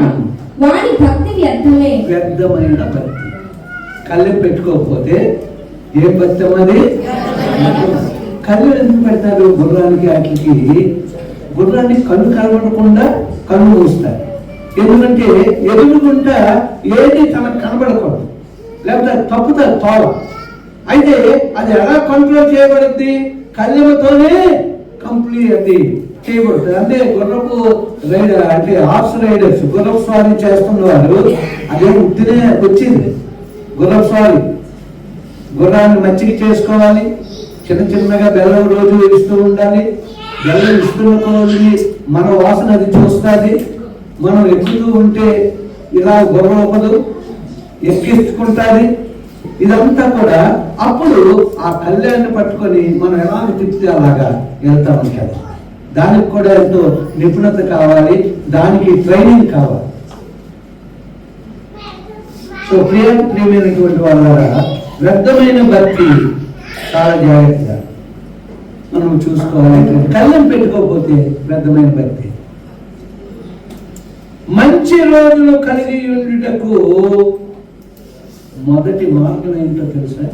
వాడి భక్తి వ్యర్థమే.
వ్యర్థమైన భక్తి. కళ్ళెం పెట్టుకోకపోతే ఏ భక్తి అది? కళ్ళు ఎందుకు పెడతారు? గుర్రానికి వాటికి, గుర్రానికి కళ్ళు కనబడకుండా కళ్ళు మూస్తారు. ఎందుకంటే ఎదురుగుంటా ఏది తనకు కనబడకూడదు, లేకపోతే తప్పుతారు తోవ. అయితే అది ఎలా కంట్రోల్ చేయబడుద్ది? కళ్ళెముతోనే కంప్లీట్ అది చేయబడుతుంది. అంటే గుర్రపు రైడర్, అంటే హార్స్ రైడర్స్, గుర్రపు స్వారీ చేస్తున్నవారు అదే ఉత్తినే వచ్చింది. గుర్రపు స్వారీ, గుర్రాన్ని మచ్చిక చేసుకోవాలి, చిన్న చిన్నగా బెల్లం రోజు ఇస్తూ ఉండాలి. బెల్లం ఇస్తున్న రోజుని మన వాసన అది చూస్తుంది. మనం ఎక్కుతూ ఉంటే ఇలా గుర్రం అవ్వదు, ఎక్కించుకుంటుంది. ఇదంతా కూడా అప్పుడు ఆ కళ్యాణ్ని పట్టుకొని మనం ఎలాగ తిప్పితే అలాగా వెళ్తా ఉంటాం. దానికి కూడా ఎంతో నిపుణత కావాలి, దానికి ట్రైనింగ్ కావాలి. సో ప్రియమైనటువంటి వాళ్ళ వ్యర్థమైన భక్తి చాలా జాగ్రత్తగా మనం చూసుకోవాలి. కళ్ళం పెట్టుకోకపోతే వ్యర్థమైన భక్తి. మంచి రోజులు కలిగి ఉండుటకు మొదటి మార్గం ఏంటో తెలుసా?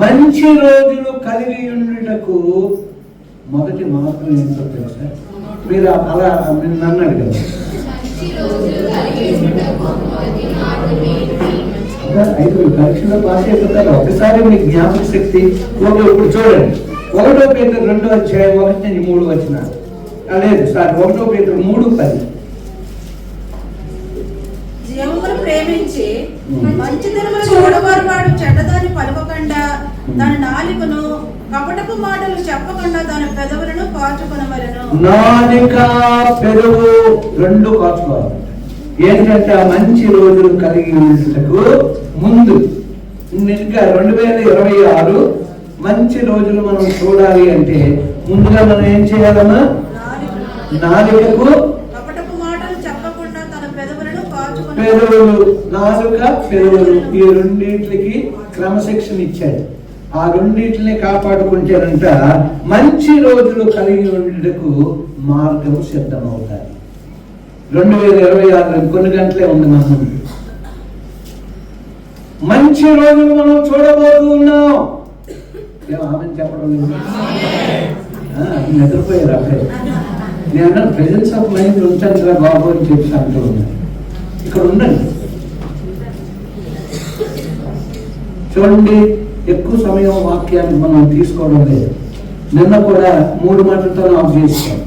మంచి రోజులు కలిగి ఉండుటకు మొదటి మార్గం ఏంటో తెలుసా? మీరు అలా నన్ను అడిగారు. 5 పరీక్షలో పాస్ అయిపోతారు. ఒకసారి మీకు జ్ఞాపక శక్తి. ఇప్పుడు చూడండి, 1 Peter 2:1-3 లేదు సార్, 1 Peter 3:10.
జీవమును ప్రేమించి మంచితనమును చూడవారు వాడు చెడ్డదాన్ని పలకకుండా దాని నాలుకను కపటపు మాటలు చెప్పకుండా దాని పెదవులను కాచుకొనవలెను.
నాలుక పెదవు రెండు కాచుకోవాలి. ఏంటంటే ఆ మంచి రోజులు కలిగి ఉండటకు ముందు ఇంకా 2026 మంచి రోజులు మనం చూడాలి అంటే ముందుగా మనం ఏం చేయాలన్నా? నాలుకకు
కపటపు మాటలు చెప్పకుండా తన పెదవులను కాచుకొన.
పెదవులు, నాలుక, పెదవులు, ఈ రెండింటికి క్రమశిక్షణ ఇచ్చాడు. ఆ రెండింటిని కాపాడుకుంటేనంట మంచి రోజులు కలిగి ఉండటకు మార్గం సిద్ధమవుతాయి. 2026 కొన్ని గంటలే ఉంది మనం. మంచి రోజులు మనం చూడబోతూ ఉన్నాం. ఆమె చెప్పడం లేదు, నిద్రపోయారు అప్పుడే. నేను ప్రెజెన్స్ ఆఫ్ మైండ్ ఉంచాను రా బాబు అని చెప్పి అంటూ ఉన్నాను. ఇక్కడ ఉండండి, చూడండి. ఎక్కువ సమయం వాక్యాన్ని మనం తీసుకోవడం లేదు. నిన్న కూడా 3 మాటలతో ఆఫ్ చేస్తాం.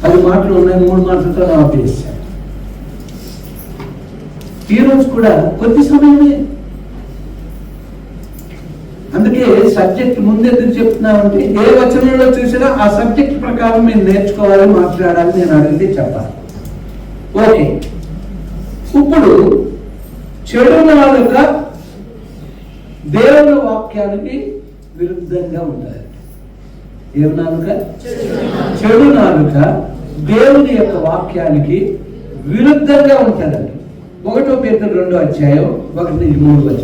10 మాటలు ఉన్నాయి, 3 మాటలతో ఆఫ్ చేస్తాం. ఈరోజు కూడా కొద్ది సమయమే. అందుకే సబ్జెక్ట్ ముందు ఎందుకు చెప్తున్నామంటే ఏ వచనంలో చూసినా ఆ సబ్జెక్ట్ ప్రకారం మీరు నేర్చుకోవాలి, మాట్లాడాలి. నేను అడిగితే చెప్పాలి. ఓకే, ఇప్పుడు చెడు నాలుక దేవుని వాక్యానికి విరుద్ధంగా ఉండాలి. ఏం నాలుక? చెడు నాలుక దేవుని యొక్క వాక్యానికి విరుద్ధంగా ఉంటుందండి. 1 Peter 2:1-3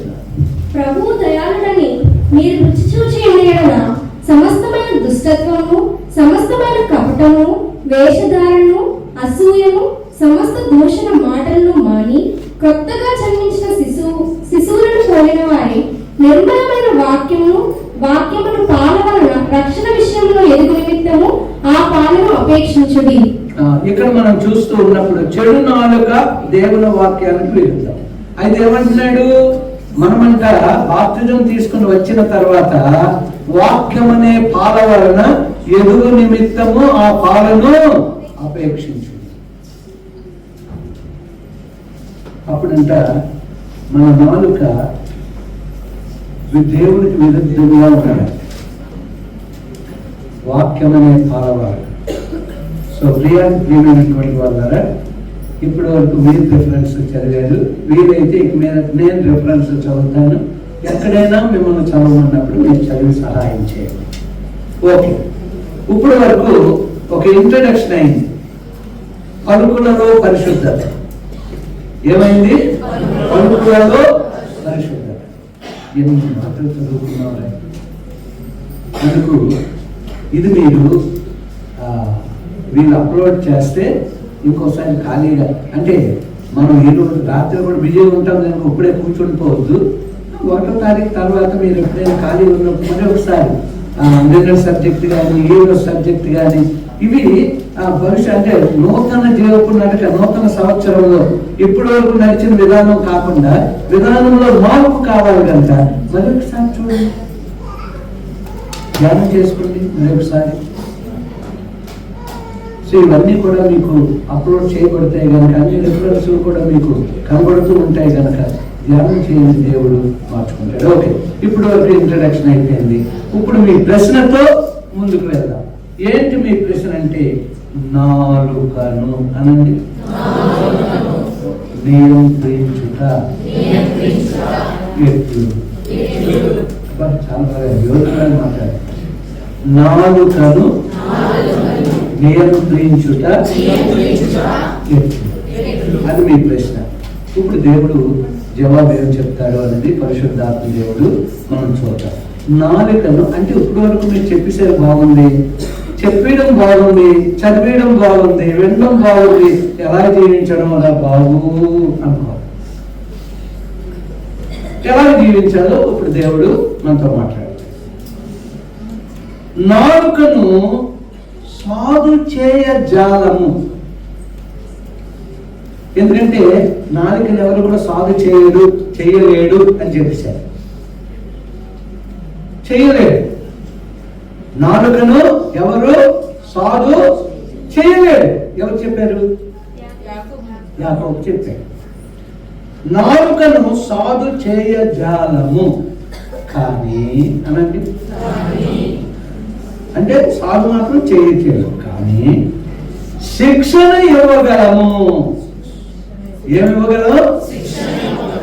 ప్రభువు దయాళుడని మీరు రుచి చూచి ఎడల సమస్తమైన దుష్టత్వము, సమస్తమైన కపటము, వేషధారణను, అసూయను, సమస్త దూషణ మాటలను మాని కొత్తగా జన్మించిన శిశువులను పోలిన వారి నిర్మలమైన వాక్యమును పాల వలన రక్షణ విషయంలో ఎదుగు నిమిత్తము ఆ పాలను అపేక్షించుడి.
ఇక్కడ మనం చూస్తూ ఉన్నప్పుడు చెడు నాలుక దేవుని వాక్యానికి విరుద్ధం. అయితే ఏమంటున్నాడు? మనమంట బాప్తిజం తీసుకుని వచ్చిన తర్వాత వాక్యం అనే పాల వలన ఎదుగు నిమిత్తము ఆ పాలను అపేక్షించు. అప్పుడంట మన నాలుక దేవుడికి విరుద్ధంగా ఉన్నాడు. వాక్యం అనే పాలవాడు. సో ప్రియమైనటువంటి వాళ్ళారా, ఇప్పటి వరకు మీరు రిఫరెన్స్ చదివారు. వీలైతే ఇక మీద నేను రిఫరెన్స్ చదువుతాను. ఎక్కడైనా మిమ్మల్ని చదవమన్నప్పుడు మీరు చదివి సహాయం చేయండి. ఓకే, ఇప్పుడు వరకు ఒక ఇంట్రడక్షన్ అయింది. పలుకులలో పరిశుద్ధత. ఏమైంది? పలుకులలో పరిశుద్ధత. ఎన్ని మాటలు చదువుకున్నారా? అందుకు ఇది మీరు వీళ్ళు అప్లోడ్ చేస్తే ఇంకోసారి ఖాళీగా, అంటే మనం ఈరోజు రాత్రి కూడా బిజీగా ఉంటాం కనుక ఇప్పుడే కూర్చుండిపోవద్దు. 1వ తారీఖు తర్వాత మీరు ఎప్పుడైనా ఖాళీ ఉన్నప్పుడు మరి ఒకసారి జనరల్ సబ్జెక్ట్ కానీ ఈరోజు సబ్జెక్ట్ కానీ ఇవి భవిష్యత్ అంటే నూతన జీవపు నడక, నూతన సంవత్సరంలో ఇప్పటి వరకు నడిచిన విధానం కాకుండా విధానంలో మార్పు కావాలి కనుక మరి ఒకసారి చూడండి, ధ్యానం చేసుకోండి మరి ఒకసారి. సో ఇవన్నీ కూడా మీకు అప్లోడ్ చేయబడతాయి కనుక, అన్ని రిఫరెన్స్ కూడా మీకు కనబడుతూ ఉంటాయి కనుక ధ్యానం చేయండి, దేవుడు మార్చుకుంటాడు. ఓకే, ఇప్పుడు వరకు ఇంట్రడక్షన్ అయిపోయింది. ఇప్పుడు మీ ప్రశ్నతో ముందుకు వెళ్దాం. ఏంటి మీ ప్రశ్న అంటే, నాలుకను అనండి. నియంత్రించుట ఎట్లు? చాలా బాగా యోచన మాట్లాడారు. నాలుకను నియంత్రించుట ఎట్లు? అది మీ ప్రశ్న. ఇప్పుడు దేవుడు జవాబు ఏం చెప్తాడు అనేది పరిశుద్ధాత్మ దేవుడు మనం చూద్దాం. నాలుకను అంటే ఇప్పటి వరకు మీరు చెప్పేసారు, బాగుంది, చెప్పడం బాగుంది, చదివేయడం బాగుంది, వినడం బాగుంది, ఎలా జీవించడం అలా బాగు అనుకోవాలి. ఎలా జీవించాలో ఇప్పుడు దేవుడు మనతో మాట్లాడారు. నాలుకను సాధు చేయజాలము. ఎందుకంటే నాలుకను ఎవరు కూడా సాధు చేయలేడు అని చెప్పేశారు. చేయలేడు. నాలుకను ఎవరు సాధు చేయలేడు. ఎవరు చెప్పారు? యాకోబు చెప్పాడు. నాలుకను సాధు చేయజాలము కానీ అనండి, అంటే సాధు మాత్రం చేయలేదు కానీ శిక్షణ ఇవ్వగలము. ఏమి ఇవ్వగలము?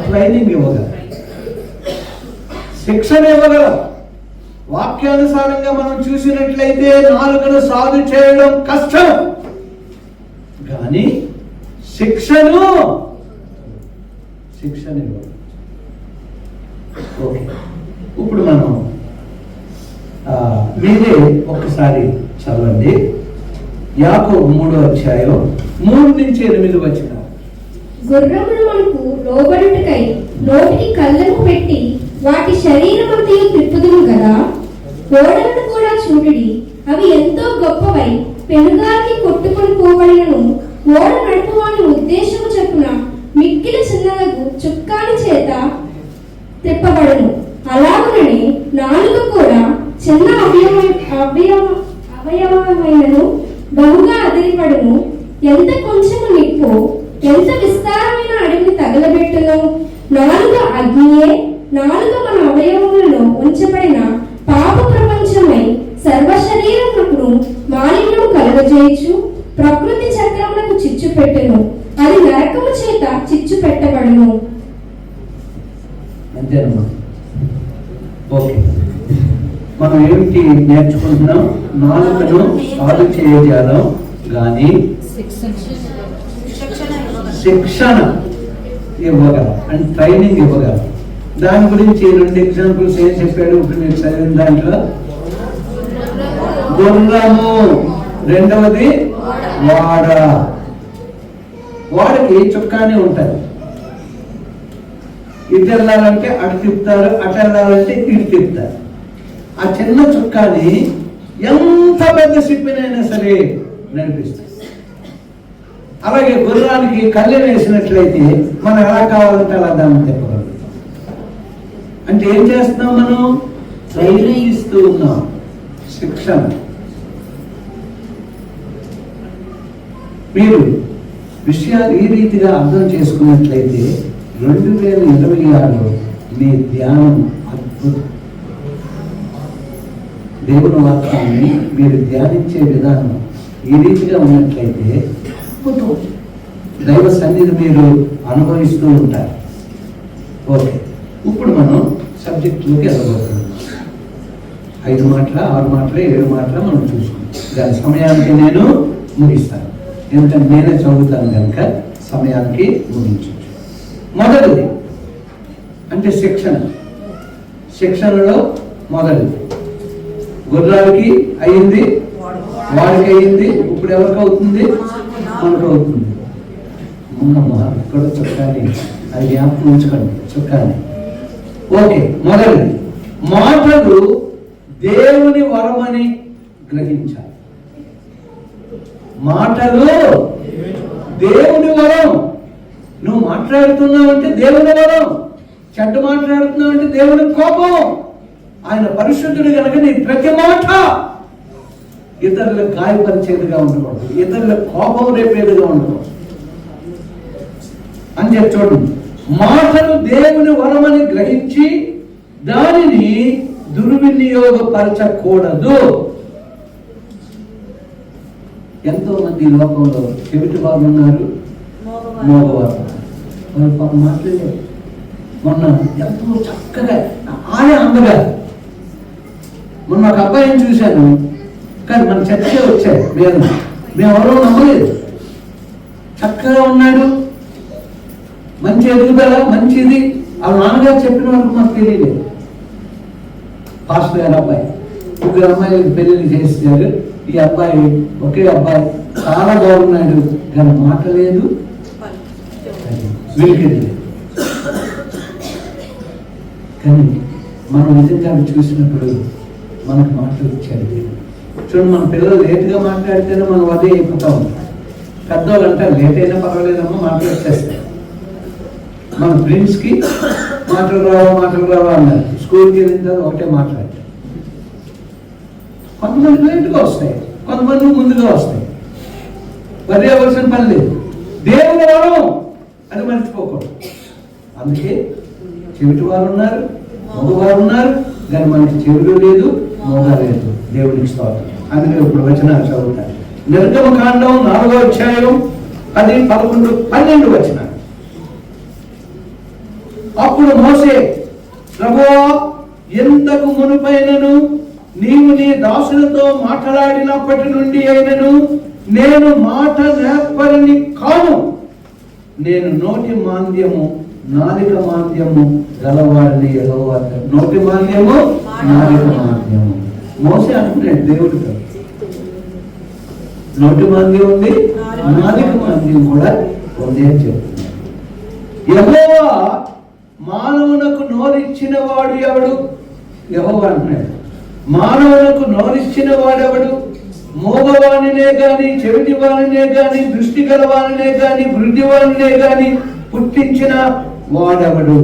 ట్రైనింగ్ ఇవ్వగలం, శిక్షణ ఇవ్వగలం. వాక్యానుసారంగా మనం చూసినట్లయితే నాలుకను సాధు చేయడం కష్టం, కానీ శిక్షణ ఇవ్వగలం. ఓకే, ఇప్పుడు మనం మీరే ఒక్కసారి చదవండి. యాకోబు 3వ అధ్యాయం 3-8 వచనాలు.
గుర్రములు మనకు లోబడుటకై నోటికి కళ్ళను పెట్టి వాటి శరీరమంతయు తిప్పుదుము గదా, ఓడలను కూడా చూడుడి, అవి ఎంతో గొప్పవై పెనుగాలికి కొట్టుకొని పోబడినను ఓడ నడుపువాని ఉద్దేశము చొప్పున మిక్కిలి చిన్నలకు చుక్కాని చేత తిప్పబడును. అలాగునని నాలుక కూడా చిన్న అవయవమైనను బహుగా అదిరిపడును. ఎంత కొంచెము నిప్పు ఎంత విస్తారమైన అడవిని తగలబెట్టును. నాలుక అగ్నియే. నాలుక మన అవయవములలో ఉంచబడిన పాప ప్రపంచమై సర్వ శరీరమునకు మాలిన్యము కలుగజేయచ్చు. ప్రకృతి చక్రములకు చిచ్చు పెట్టును. అది నరకము చేత చిచ్చు పెట్టబడును.
అంతేనమ్మా. ఓకే, మనం ఏమిటి నేర్చుకుంటున్నాం? నాలుకను సాధు చేయజాలం కానీ శిక్షణ ఇవ్వగలం అండ్ ట్రైనింగ్ ఇవ్వగలం. దాని గురించి 2 ఎగ్జాంపుల్స్ ఏం చెప్పాడు ఇప్పుడు మీరు చదివిన దాంట్లో? గుర్రము, రెండవది వాడ. వాడికి చుక్కానే ఉంటుంది. ఇటు వెళ్ళాలంటే అటు తిప్పుతారు, అటు వెళ్ళాలంటే ఇటు తిప్పుతారు. ఆ చిన్న చుక్కాని ఎంత పెద్ద సిప్పినైనా సరే నడిపిస్తుంది. అలాగే గుర్రానికి కళ్ళెం వేసినట్లయితే మనం ఎలా కావాలంటే అలా దాన్ని తిప్పగలం. అంటే ఏం చేస్తున్నాం మనం? ట్రైనింగ్ ఇస్తూ ఉన్నాం, శిక్షణ. మీరు విషయాలు ఈ రీతిగా అర్థం చేసుకున్నట్లయితే 2026 మీ ధ్యానం అద్భుతం. దేవుని వాక్యాన్ని మీరు ధ్యానించే విధానం ఈ రీతిగా ఉన్నట్లయితే అద్భుతం. దైవ సన్నిధి మీరు అనుభవిస్తూ ఉంటారు. ఓకే, ఇప్పుడు మనం సబ్జెక్టులోకి వెళ్ళబోతున్నాం. 5 మాటల 6 మాటల 7 మాటల మనం చూసుకుంటాం. దాని సమయానికి నేను ముగిస్తాను, ఎందుకంటే నేనే చదువుతాను కనుక సమయానికి ముగించు. మొదటిది అంటే శిక్షణ. శిక్షణలో మొదటిది గుర్రాలకి అయ్యింది, వాడికి అయ్యింది, ఇప్పుడు ఎవరికి అవుతుంది? మనకు అవుతుంది. ఇక్కడ చొక్కాని అది జ్ఞాపకం ఉంచుకోండి, చొక్కాని. ఓకే, మొదటిది మాటలు దేవుని వరమని గ్రహించాలి. మాటలు దేవుని వరం. నువ్వు మాట్లాడుతున్నావు అంటే దేవుని వరం. చెడ్డ మాట్లాడుతున్నావు అంటే దేవుని కోపం. ఆయన పరిశుద్ధుడు కనుక నీ ప్రతి మాట ఇతరులకు గాయపరిచేదిగా ఉండకూడదు, ఇతరులకు కోపం రేపేదిగా ఉండకూడదు అని చెప్పి చూడండి. మాటలు దేవుని వరమని గ్రహించి దానిని దుర్వినియోగపరచకూడదు. ఎంతో మంది లోకంలో చెవిటి వారు ఉన్నారు, మోగవారు. వాళ్ళు పాపం మాట్లాడలేదు. మొన్న ఎంతో చక్కగా ఆయన అందగా మొన్న ఒక అబ్బాయిని చూశాను, కానీ మన చర్చే వచ్చాయి. మేము ఎవరో నమ్మలేదు. చక్కగా ఉన్నాడు, మంచి ఎదుగుదల, మంచిది. ఆ నాన్నగారు చెప్పిన వరకు మాకు తెలియలేదు. పాస్టర్ గారు అబ్బాయి 3 అమ్మాయిలకు పెళ్లి చేశారు. ఈ అబ్బాయి ఒకే అబ్బాయి, చాలా బాగున్నాడు, కానీ మాట లేదు, విలికిది లేదు. కానీ మనం నిజంగా చూసినప్పుడు మనకు మాటలు ఇచ్చాడు. చూడండి, మన పిల్లలు లేటుగా మాట్లాడితేనే మనం అదే అయిపోతా ఉంటాం. పెద్దవాళ్ళు అంటారు లేట్ అయినా పర్వాలేదమ్మా మాటలు వచ్చేస్తాయి. మన ఫ్రెండ్స్కి మాటలు రావా అన్నారు. స్కూల్కి వెళ్ళిన తర్వాత ఒకటే మాట్లాడారు. కొంతమంది లేటుగా వస్తాయి, కొంతమంది ముందుగా వస్తాయి. వరి అవ్వాల్సిన పని లేదు. దేవుని వరం అది మర్చిపోకూడదు. అందుకే చెవిటి వారు ఉన్నారు, మగవారు ఉన్నారు, కానీ మనకి చెవులు లేదు, మోగ లేదు. దేవుడికి స్తోత్రం. అందుకే ఇప్పుడు వచనాలు చదువుతారు. నిర్గమకాండం 4వ అధ్యాయం 10, 11, 12 వచనాలు. అప్పుడు మోసే, ప్రభువా, ఎంతకు మునుపైనను నీవు నీ దాసులతో మాట్లాడినప్పటి నుండి అయినను నేను మాట నేర్పరిని కాను. నేను నోటి మాంద్యము నాలిక మాంద్యము గలవాడిని. యెహోవా నోటి మాంద్యము నాలిక మాంద్యము. మోసే అంటున్నాడు దేవుడితో, నోటి మాంద్యం ఉంది, నాలిక మాంద్యం కూడా ఉంది అని చెప్తున్నాడు. యెహోవా మానవునకు నోరిచ్చిన వాడు ఎవడు? యెహోవా అంటున్నాడు, మానవునకు నోరిచ్చిన వాడెవడు? మోగవానినే గాని, చెవిటి వానినే గాని, దృష్టి గలవానినే గాని, వృద్ధివానినే గాని పుట్టించిన వాడెవడు?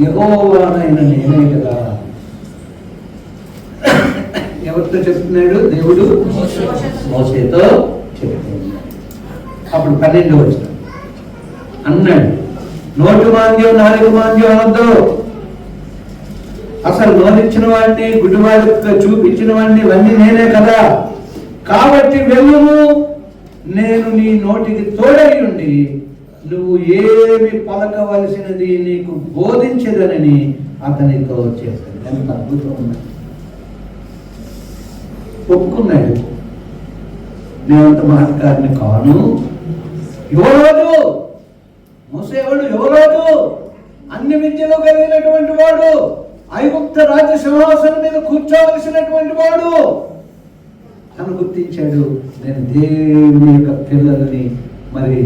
యెహోవానైన నేనే కదా. ఎవరితో చెప్తున్నాడు? దేవుడు మోసేతో చెప్తున్నాడు. అప్పుడు 12 వచ్చిన అన్నాడు, నోటి మాంద్యం నాలుగు మాంద్యం అనొద్దు. అసలు నోరిచ్చిన వాడిని, గుడ్డివాడికి చూపించిన వాడిని ఇవన్నీ నేనే కదా. కాబట్టి వెళ్ళుము, నేను నీ నోటికి తోడై ఉండి నువ్వు ఏమి పలకవలసినది నీకు బోధించదనని అతనితో చేశాడు. ఎంత అద్భుతం ఉన్నాడు. ఒప్పుకున్నాడు, నేనంత మాటకారిని కాను. యువరాజు మోసేవాడు, యువరాజు, అన్ని విద్యలో కలిగినటువంటి వాడు, ఐగుప్త రాజ్య సింహాసనం మీద కూర్చోవలసినటువంటి వాడు. తను గుర్తించాడు, నేను దేవుని యొక్క పిల్లల్ని మరి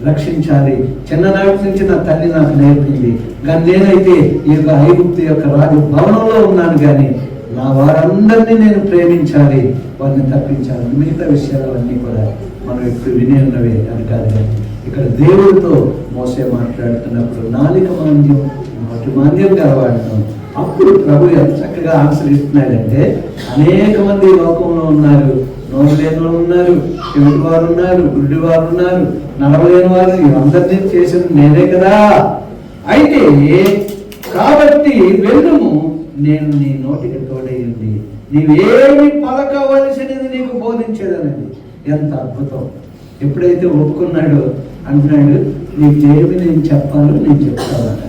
రక్షించాలి. చిన్ననాటి నుంచి నా తల్లి నాకు నేర్పింది. కానీ నేనైతే ఈ యొక్క ఐగుప్తు యొక్క రాజు భవనంలో ఉన్నాను, కానీ నా వారందరినీ నేను ప్రేమించాలి, వారిని తప్పించాలి. మిగతా విషయాలన్నీ కూడా మనం ఎప్పుడు విని ఉన్నవే అని కాదు. కానీ ఇక్కడ దేవుడితో మోసే మాట్లాడుతున్నప్పుడు నాలిక మాంద్యం, నోటి మాంద్యం గలవాడను, అప్పుడు ప్రభు ఎంత చక్కగా ఆన్సర్ ఇస్తున్నాడంటే, అనేక మంది ఈ లోకంలో ఉన్నారు, నోరు లేని వారు ఉన్నారు, చెవిటి వారు ఉన్నారు, గుడ్డి వారు ఉన్నారు, నడవలేని వారు, అందరినీ చేసింది నేనే కదా. అయితే కాబట్టి వెళ్ళుము, నేను నీ నోటికి తోడయ్యింది, నీవేమి పలకవలసినది నీకు బోధించేదనండి. ఎంత అద్భుతం! ఎప్పుడైతే ఒప్పుకున్నాడో అంటున్నాడు, నీకేమి నేను చెప్పాలో నేను చెప్తానట.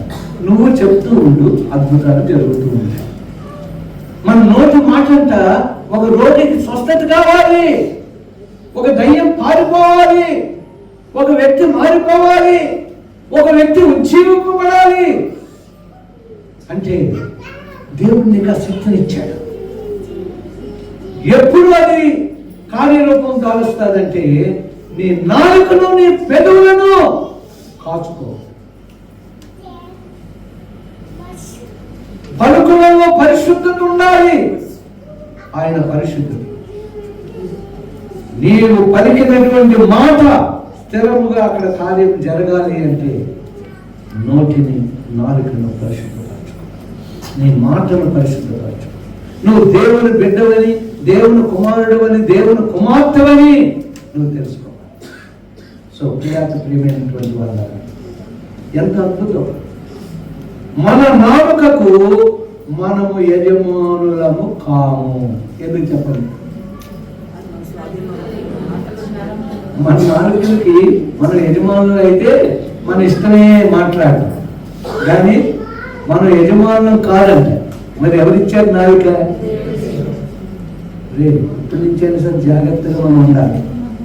నువ్వు చెప్తూ ఉండు, అద్భుతాలు జరుగుతూ ఉంటాయి. మన నోటి మాట అంట ఒక రోగికి స్వస్థత కావాలి, ఒక దయ్యం పారిపోవాలి, ఒక వ్యక్తి మారిపోవాలి, ఒక వ్యక్తి ఉజ్జీవింపబడాలి అంటే దేవుడు నీకు ఆ శక్తిని ఇచ్చాడు. ఎప్పుడు అది కార్యరూపం దాలుస్తుందంటే, నీ నాలుకను నీ పెదవులను కాచుకో. పలుకులలో పరిశుద్ధత ఉండాలి. ఆయన పరిశుద్ధుడు. నీవు పలికినటువంటి మాట స్థిరముగా అక్కడ కార్యం జరగాలి అంటే నోటిని, నాలుకను పరిశుద్ధపరచుకో, నీ మాటను పరిశుద్ధపరచుకో. నువ్వు దేవుని బిడ్డవని, దేవుని కుమారుడు అని, దేవుని కుమార్తెవని నువ్వు తెలుసుకోవాలి. సో ప్రియమైనటువంటి వాళ్ళ ఎంత అద్భుతం! మన నాలుకకు మనము యజమానులము కాము. ఎందుకు చెప్పండి? మన నాలుకలకి మనం యజమానులు అయితే మన ఇష్టమే మాట్లాడతాం, కానీ మనం యజమానులు కాదంట. మరి ఎవరిచ్చారు నాలుక? లేదు. ఇప్పటి నుంచైనా సరే జాగ్రత్తగా మనం ఉండాలి.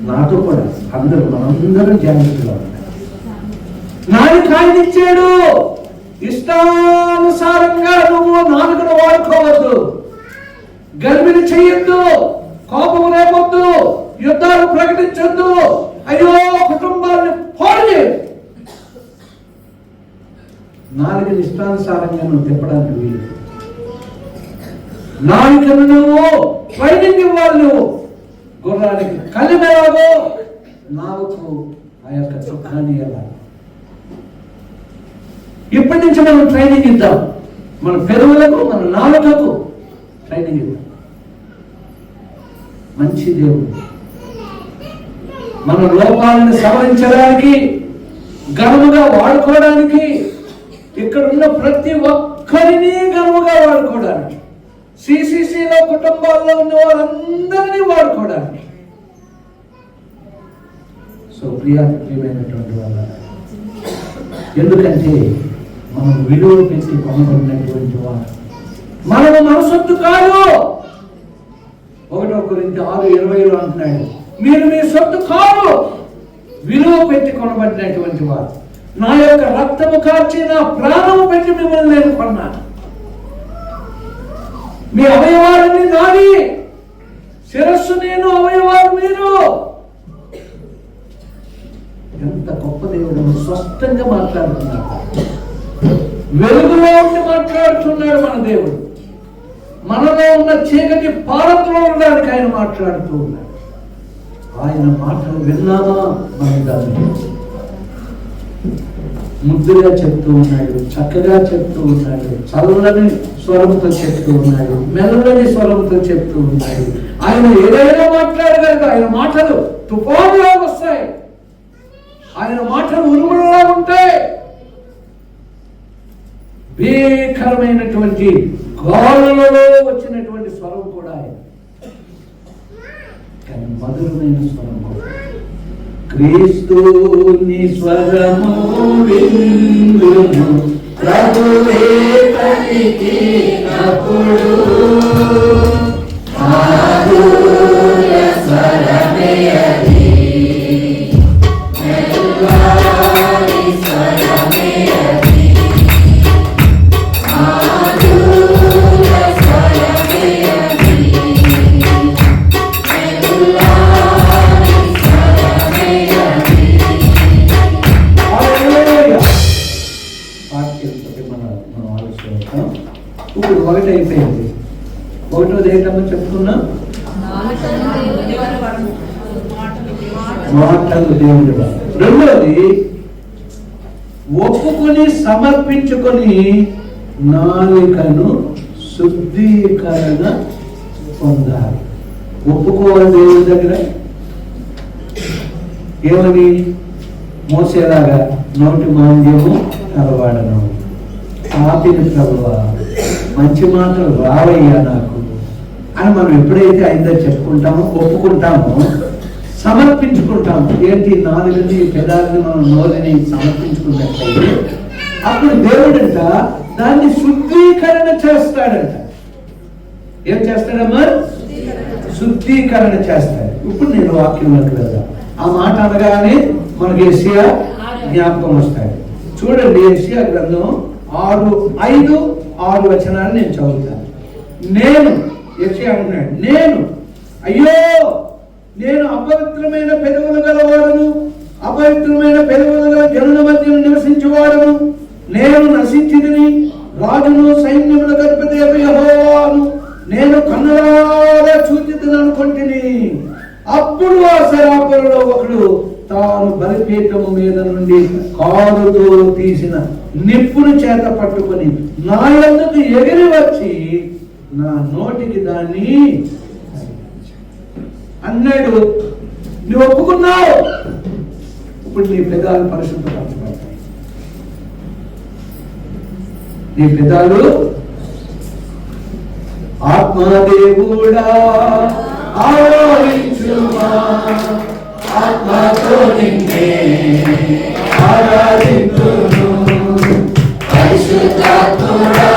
నాతో కూడా మనందరం జాగ్రత్తగా ఉండాలి. నాలుక ఆయన ఇచ్చాడు. ఇష్టానుసారంగా నువ్వు నాలుకను వాడుకోవద్దు, గర్భిణి చెయ్యొద్దు, కోపం రేపొద్దు, యుద్ధాలు ప్రకటించొద్దు, అయ్యో కుటుంబాన్ని పాడు చేయదు. నాలుకని ఇష్టానుసారంగా నువ్వు తిప్పడానికి వీలు. నాలుకను నువ్వు ట్రైనింగ్ ఇవ్వాలి. నువ్వు గుర్రానికి కలిమెలాగో నాలుగు ఆ యొక్క చుక్కాన్ని ఇవ్వాలి. ఇప్పటి నుంచి మనం ట్రైనింగ్ ఇద్దాం. మన పెదవులకు, మన నాలుకకు ట్రైనింగ్ ఇద్దాం. మంచి దేవుడు మన లోపాలను సవరించడానికి, ఘనముగా వాడుకోవడానికి, ఇక్కడ ఉన్న ప్రతి ఒక్కరిని ఘనముగా వాడుకోవడానికి, సిసిసిలో కుటుంబాల్లో ఉన్న వారందరినీ వాడుకోవడానికి. సో ప్రియమైనటువంటి వాళ్ళ, ఎందుకంటే మనం విలువ పెట్టి కొనబడినటువంటి వారు. మనము మన సొత్తు కాదు. 1 కొరింథీ 6:20 అంటున్నాడు, మీరు మీ సొత్తు కాదు, విలువ పెట్టి కొనబడినటువంటి వారు. నా యొక్క రక్తము కార్చి నా ప్రాణము పెట్టి మిమ్మల్ని నేను కొన్నాను. మీ అవయవాలన్నీ నాది, శిరస్సు నేను, అవయవాలు మీరు. ఎంత గొప్ప దేవుడు! స్పష్టంగా మాట్లాడుతున్నాడు. వెలుగులో ఉండి మాట్లాడుతున్నాడు మన దేవుడు. మనలో ఉన్న చీకటి పారద్రోలడానికి ఆయన మాట్లాడుతూ ఉన్నాడు. ఆయన మాటలు విన్నామా? మన దాన్ని ముద్దుగా చెప్తూ ఉన్నాడు, చక్కగా చెప్తూ ఉన్నాడు, చల్లని స్వరంతో చెప్తూ ఉన్నాడు, మెల్లని స్వరంతో చెప్తూ ఉన్నాడు. ఆయన ఏదైనా మాట్లాడగలడు. ఆయన మాటలు తుఫానులా వస్తాయి, ఆయన మాటలు ఉరుములా ఉంటాయి. భీకరమైనటువంటి గాలులలో వచ్చినటువంటి స్వరం కూడా ఆయన, కానీ మధురమైన స్వరం కూడా. క్రీస్తు నీ స్వరము విందును, ప్రభువే పలికినప్పుడు మాధుర్య స్వరమే అది, మెల్లని స్వరమే అది, మాధుర్య స్వరమే అది, మెల్లని స్వరమే అది. వాక్యంతో మనం ఆలోచిస్తాం. ఇప్పుడు 1 అయిపోయింది. 1వది ఏంటమ్మా చెప్పుకున్నా? మాటలు దేవుడి. 2వది ఒప్పుకొని సమర్పించుకొని నాలుకను శుద్ధీకరణ పొందాలి. ఒప్పుకోవాలి దేవుని దగ్గర. ఏమని? మోసేలాగా నోటి మాంద్యము కలవాడను, ఆపిన ప్రభువా మంచి మాటలు రావయ్యా నాకు అని మనం ఎప్పుడైతే అయిందో చెప్పుకుంటామో, ఒప్పుకుంటామో, సమర్పించుకుంటాము. ఏంటి? నాలుగుని పెదాలని మనం నోరుని సమర్పించుకున్నట్లయితే అప్పుడు దేవుడంట దాన్ని శుద్ధీకరణ చేస్తాడంట. ఏం చేస్తాడమ్మా? శుద్ధీకరణ చేస్తాడు. ఇప్పుడు నేను వాక్యంలోకి వెళ్దాం. ఆ మాట అనగానే మనకి యెషయా జ్ఞాపకం వస్తాడు. చూడండి, యెషయా గ్రంథం 5-6 వచనాలు నేను చదువుతాను. నేను, యెషయా అంటున్నాడు, అయ్యో నేను అపవిత్రమైన పెదవులు గలవాడను, అపవిత్రమైన పెదవులు గల జనుల మధ్య నివసించేవాడను, నేను నశించితిని, రాజును సైన్యముల అధిపతి యెహోవాను నేను కన్నులారా చూచితిని అనుకుంటుని. అప్పుడు ఆ శరాపులలో ఒకడు తాను బలిపీఠము మీద నుండి కారుతో తీసిన నిప్పును చేత పట్టుకొని నా యొద్దకు ఎగిరి వచ్చి నా నోటికి దాన్ని అన్నాడు. నువ్వు ఒప్పుకున్నావు, ఇప్పుడు నీ పెదాలు పరిశుద్ధపరచబడతాయి. నీ పెదాలు ఆత్మదేవుడా ఆరాధించుమా, ఆత్మతో నిన్నే ఆరాధించును, పరిశుద్ధాత్ముడా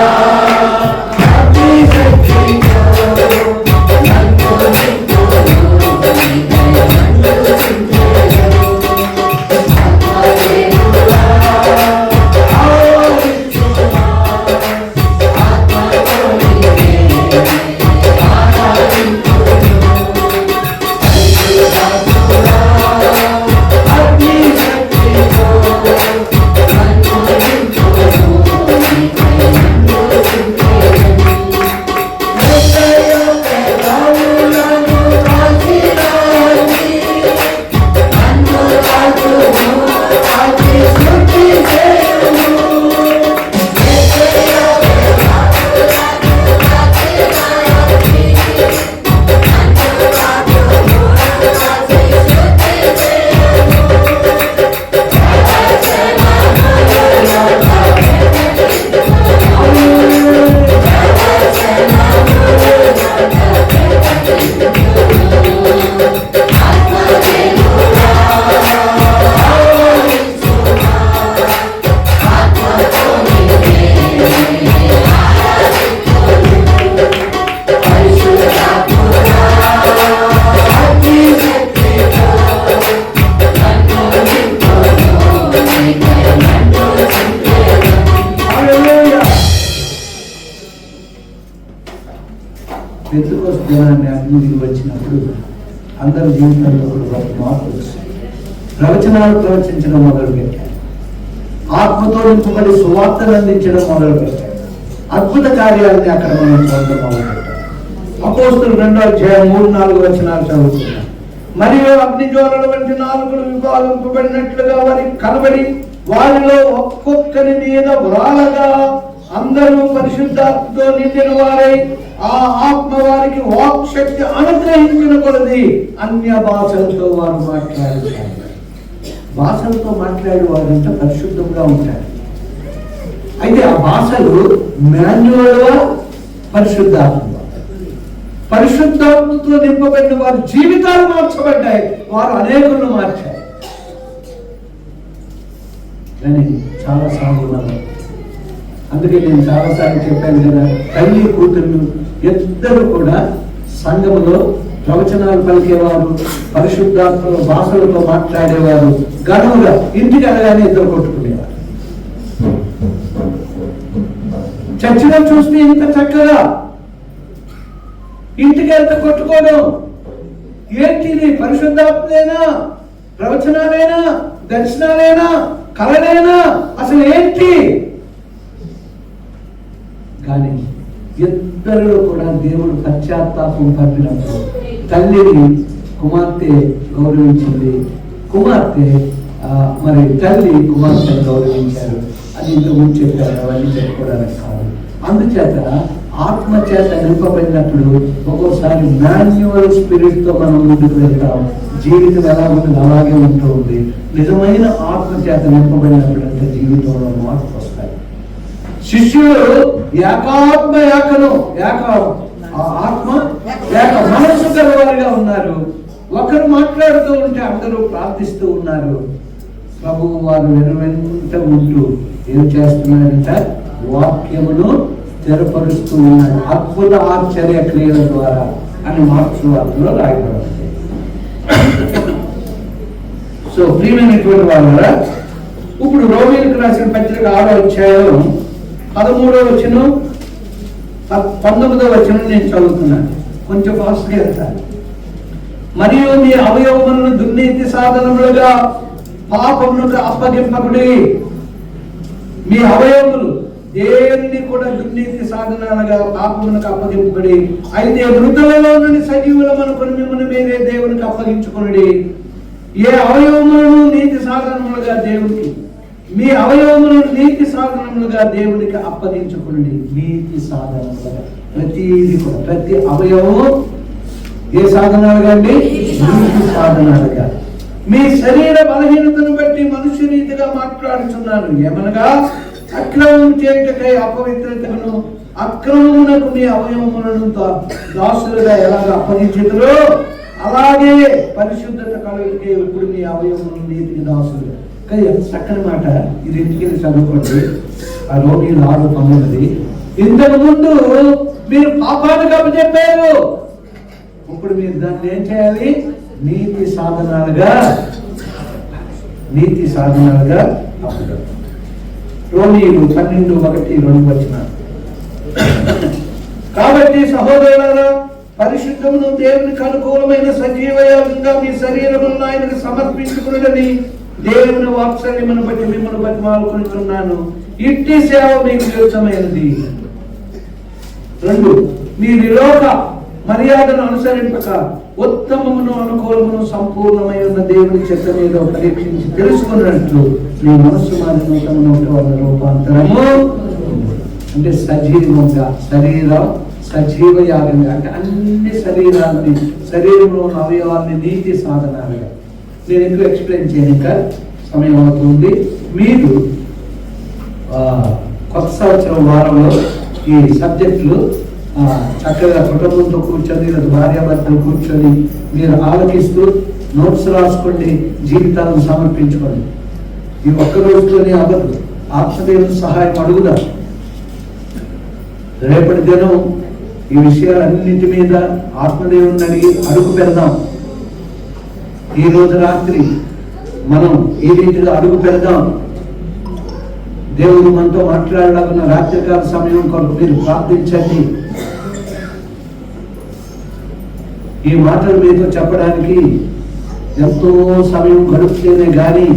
పెంతెకోస్తు దినాన్ని అభివృద్ధికి వచ్చినప్పుడు అందరి జీవితంలో కూడా మార్పు వచ్చింది. ప్రవచనాలు ప్రవచించడం మొదలుపెట్టారు, ఆత్మతో నింపబడి సువార్తను అందించడం మొదలుపెట్టారు, అద్భుత కార్యాలని అక్కడ మనం చూడడం మొదలుపెట్టారు. అపోస్తలుల 2వ అధ్యాయం 3-4 వచనాలు చదువుతున్నాం. మరియు అగ్నిజ్వాలల వంటి నాలుగులు విభాగింపబడినట్లుగా వారికి కనబడి వారిలో ఒక్కొక్కరి మీద వ్రాలగా అందరూ పరిశుద్ధాత్మతో నిండిన వారై ఆ ఆత్మ వారికి వాక్ శక్తి అనుగ్రహించిన కొలది అన్య భాషలతో వారు మాట్లాడుతారు. భాషలతో మాట్లాడే వారంతా పరిశుద్ధంగా ఉంటారు. అయితే ఆ భాషలు మాన్యువల్గా పరిశుద్ధాత్మతో నింపబడిన వారి జీవితాలు మార్చబడ్డాయి. వారు అనేకులను మార్చారు. కానీ చాలా సాగున్నారు. అందుకే నేను చాలాసార్లు చెప్పాను కదా, తల్లి కూతురు ఇద్దరు కూడా సంఘములో ప్రవచనాలు పలికేవారు, పరిశుద్ధాత్మ భాషలతో మాట్లాడేవారు. గర్వంగా ఇంటికి అనగానే ఇద్దరు కొట్టుకునేవారు. చర్చిలో చూస్తే ఇంత చక్కగా, ఇంటికి వెళ్తే కొట్టుకోవడం ఏంటిది? పరిశుద్ధాత్మేనా? ప్రవచనాలేనా? దర్శనాలేనా? కళలేనా? అసలు ఏంటి? కానీ ఇద్దరిలో కూడా దేవుడు పశ్చాత్తాపం పంపినప్పుడు తల్లిని కుమార్తె గౌరవించింది, తల్లి కుమార్తెను గౌరవించారు. అది ఇంతకుముందు చెప్పారు, అవన్నీ చెప్పుకోవడానికి కాదు. అందుచేత ఆత్మ చేత నింపబడినప్పుడు ఒక్కోసారి మాన్యువల్ స్పిరిట్ తో మనం ముందుకు వెళ్తాం. జీవితం ఎలా ఉంటుంది అలాగే ఉంటూ ఉంది. నిజమైన ఆత్మ చేత నింపబడినప్పుడు అంటే జీవితంలో మార్పు వస్తాయి. శిష్యులు ఏకాత్మ ఏకను ఆత్మ ఏక మనస్సు గలవారుగా ఉన్నారు. ఒకరు మాట్లాడుతూ ఉంటే అందరూ ప్రార్థిస్తూ ఉన్నారు. ప్రభువు వారు వెనువెంట ఉంటూ ఏం చేస్తున్నారంట? వాక్యమును స్థిరపరుస్తూ ఉన్నారు అద్భుత ఆశ్చర్య క్రియల ద్వారా అని మార్క్స్ వార్తలో రాయబడింది. సో ప్రియమైనటువంటి వాళ్ళ, ఇప్పుడు రోమీయులకు రాసిన పత్రిక 6వ అధ్యాయం 13వ వచనం 19వ వచనం నేను చదువుతున్నాను. కొంచెం ఫాస్ట్గా వెళ్తాను. మరియు మీ అవయవములను దుర్నీతి సాధనములుగా పాపములకు అప్పగింపకుడి. మీ అవయవములు దేన్ని కూడా దుర్నీతి సాధనాలుగా పాపములకు అప్పగింపకుడి. అయితే మృతులలో నుండి సజీవులమనుకొని మిమ్మల్ని మీరే దేవునికి అప్పగించుకునుడి. ఏ అవయవములను నీతి సాధనములుగా దేవునికి, మీ అవయవములను నీతి సాధనములుగా దేవునికి అప్పగించుకునుడి. నీతి సాధనములుగా ప్రతిది కూడా, ప్రతి అవయవము ఏ సాధనాలుగా అండి? నీతి సాధనాలుగా. మీ శరీర బలహీనతను బట్టి మనుష్య రీతిగా మాట్లాడుచున్నాను. ఏమనగా అక్రమం చేయుటకై అపవిత్రతను, అక్రమమునకు మీ అవయవములను దాసులుగా ఎలాగ అప్పగించుదురో అలాగే పరిశుద్ధత కలుగుకే ఇప్పుడు మీ అవయవములను నీతికి దాసులు. కానీ చక్కని మాట. ఇది ఇంటికి చదువుకోండి. ఆ రోమీయులు 6:9. ఇంతకు ముందు మీరు పాపానికి అప్పచెప్పారు, ఇప్పుడు మీరు దాన్ని ఏం చేయాలి? నీతి సాధనాలుగా అప్పుడు. రోమీయులు 12:1-2 వచనాలు. కాబట్టి సహోదరులారా, పరిశుద్ధమును దేవునికి అనుకూలమైన సజీవయాగంగా మీ శరీరములను ఆయనకు సమర్పించుకుని దేవుని వాత్సల్యమును బట్టి మిమ్మల్ని బతిమాలుకొనుచున్నాను. ఇట్టి సేవ మీకు యుక్తమైనది. 2, మీరు లోక మర్యాదను అనుసరింపక ఉత్తమమును అనుకూలమును సంపూర్ణమై ఉన్న దేవుని చిత్తం ఏదో పరీక్షించి తెలుసుకున్నట్లు మీ మనస్సు మారిన రూపాంతరము అంటే సజీవంగా, శరీరం సజీవ యాగంగా, అంటే అన్ని శరీరంలో ఉన్న అవయవాన్ని నీతి సాధనాలుగా. నేను ఎక్కువ ఎక్స్ప్లెయిన్ చేయక సమయం అవుతుంది. మీరు కొత్త సంవత్సరం వారంలో ఈ సబ్జెక్టులు చక్కగా కుటుంబంతో కూర్చొని, భార్యాభర్తలు కూర్చొని మీరు ఆలోచిస్తూ నోట్స్ రాసుకోండి, జీవితాలను సమర్పించుకోండి. ఈ ఒక్క రోజుతోనే అవ్వదు. ఆత్మదేవుని సహాయం అడుగుదాం. రేపటి దినం ఈ విషయాలన్నింటి మీద ఆత్మదేవుని అడిగి అడుగు పెడదాం. ఈ రోజు రాత్రి మనం ఈ రీతిగా అడుగు పెడదాం. దేవుడు మనతో మాట్లాడాలన్న రాత్రికాల సమయం కొరకు మీరు ప్రార్థించండి. ఈ మాటలు మీతో చెప్పడానికి ఎంతో సమయం గడుపుతేనే గాని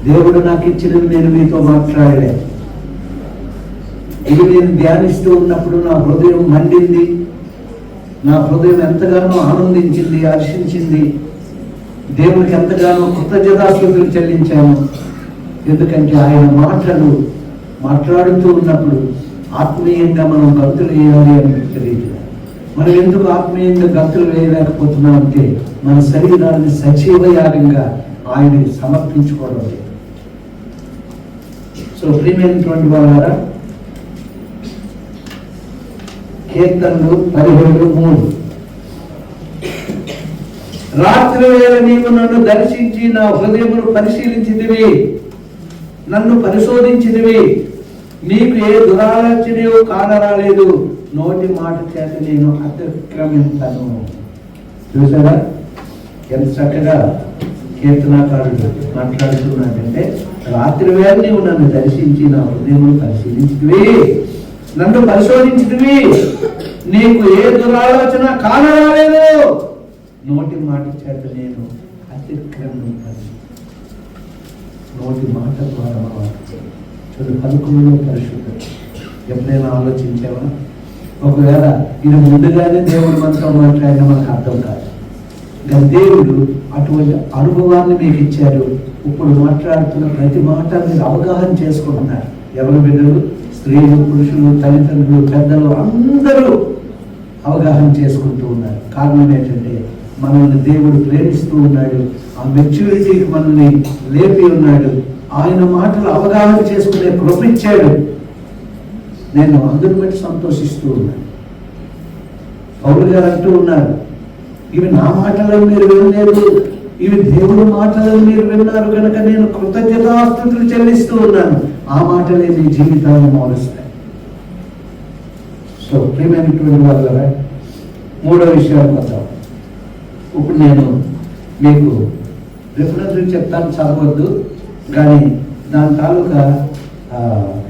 దేవుడు నాకు ఇచ్చినది నేను మీతో మాట్లాడలే. ఇది నేను ధ్యానిస్తూ ఉన్నప్పుడు నా హృదయం మండింది. నా హృదయం ఎంతగానో ఆనందించింది, హర్షించింది. దేవునికి ఎంతగానో కృతజ్ఞతాస్తుతులు చెల్లించాను. ఎందుకంటే ఆయన మాటలు మాట్లాడుతూ ఉన్నప్పుడు ఆత్మీయంగా మనం గంతులు వేయాలి అని తెలియదు. మనం ఎందుకు ఆత్మీయంగా గంతులు వేయలేకపోతున్నాం అంటే మన శరీరాన్ని సజీవ యాగంగా ఆయనకి సమర్పించుకోవడం లేదు. సో ప్రియమైనటువంటి వాళ్ళారా, కీర్తనలు 17:3. రాత్రి వేళ నీవు నన్ను దర్శించి నా హృదయమును పరిశీలించిదివి, నన్ను పరిశోధించిదివి. నీకు ఏ దురాలోచనయో కానరాలేదు. నోటి మాట చేత నేను అతిక్రమించను. చూసారా ఎంత చక్కగా కీర్తనాకారుడు మాట్లాడుతున్నాడంటే, రాత్రి వేళ నీవు నన్ను దర్శించి నా హృదయమును పరిశీలించిదివి, నన్ను పరిశోధించిదివి. నీకు ఏ దురాలోచన కానరాలేదు. నోటి మాట చేత నేను అతిక్రమించను. నోటి మాట ద్వారా చూడు, పలుకుల్లో పరిశుద్ధం. ఎప్పుడైనా ఆలోచించావా? ఒకవేళ ఇది ముందుగానే దేవుడు మనతో మాట్లాడినా మనకు అర్థం కాదు. కానీ దేవుడు అటువంటి అనుభవాన్ని మీకు ఇచ్చారు. ఇప్పుడు మాట్లాడుతున్న ప్రతి మాట మీరు అవగాహన చేసుకుంటున్నారు. ఎవరి బిడ్డలు? స్త్రీలు, పురుషులు, తల్లిదండ్రులు, పెద్దలు అందరూ అవగాహన చేసుకుంటూ ఉన్నారు. కారణం ఏంటంటే మనల్ని దేవుడు ప్రేమిస్తూ ఉన్నాడు. ఆ మెచ్యూరిటీకి మనల్ని లేపి ఉన్నాడు. ఆయన మాటలు అవగాహన చేసుకునే కృప ఇచ్చాడు. నేను అందరి బట్టి సంతోషిస్తూ ఉన్నాను. పౌలు గారు అంటూ ఉన్నారు, ఇవి నా మాటలను మీరు వినలేదు, ఇవి దేవుడి మాటలను మీరు విన్నారు కనుక నేను కృతజ్ఞతాస్తుతులు చెల్లిస్తూ ఉన్నాను. ఆ మాటలే మీ జీవితాన్ని మారుస్తాయి. సో ప్రియమైనటువంటి వాళ్ళ మూడో విషయానికి వద్దాం. ఇప్పుడు నేను మీకు రిఫరెన్స్లు చెప్తాను, చదవద్దు, కానీ దాని తాలూకా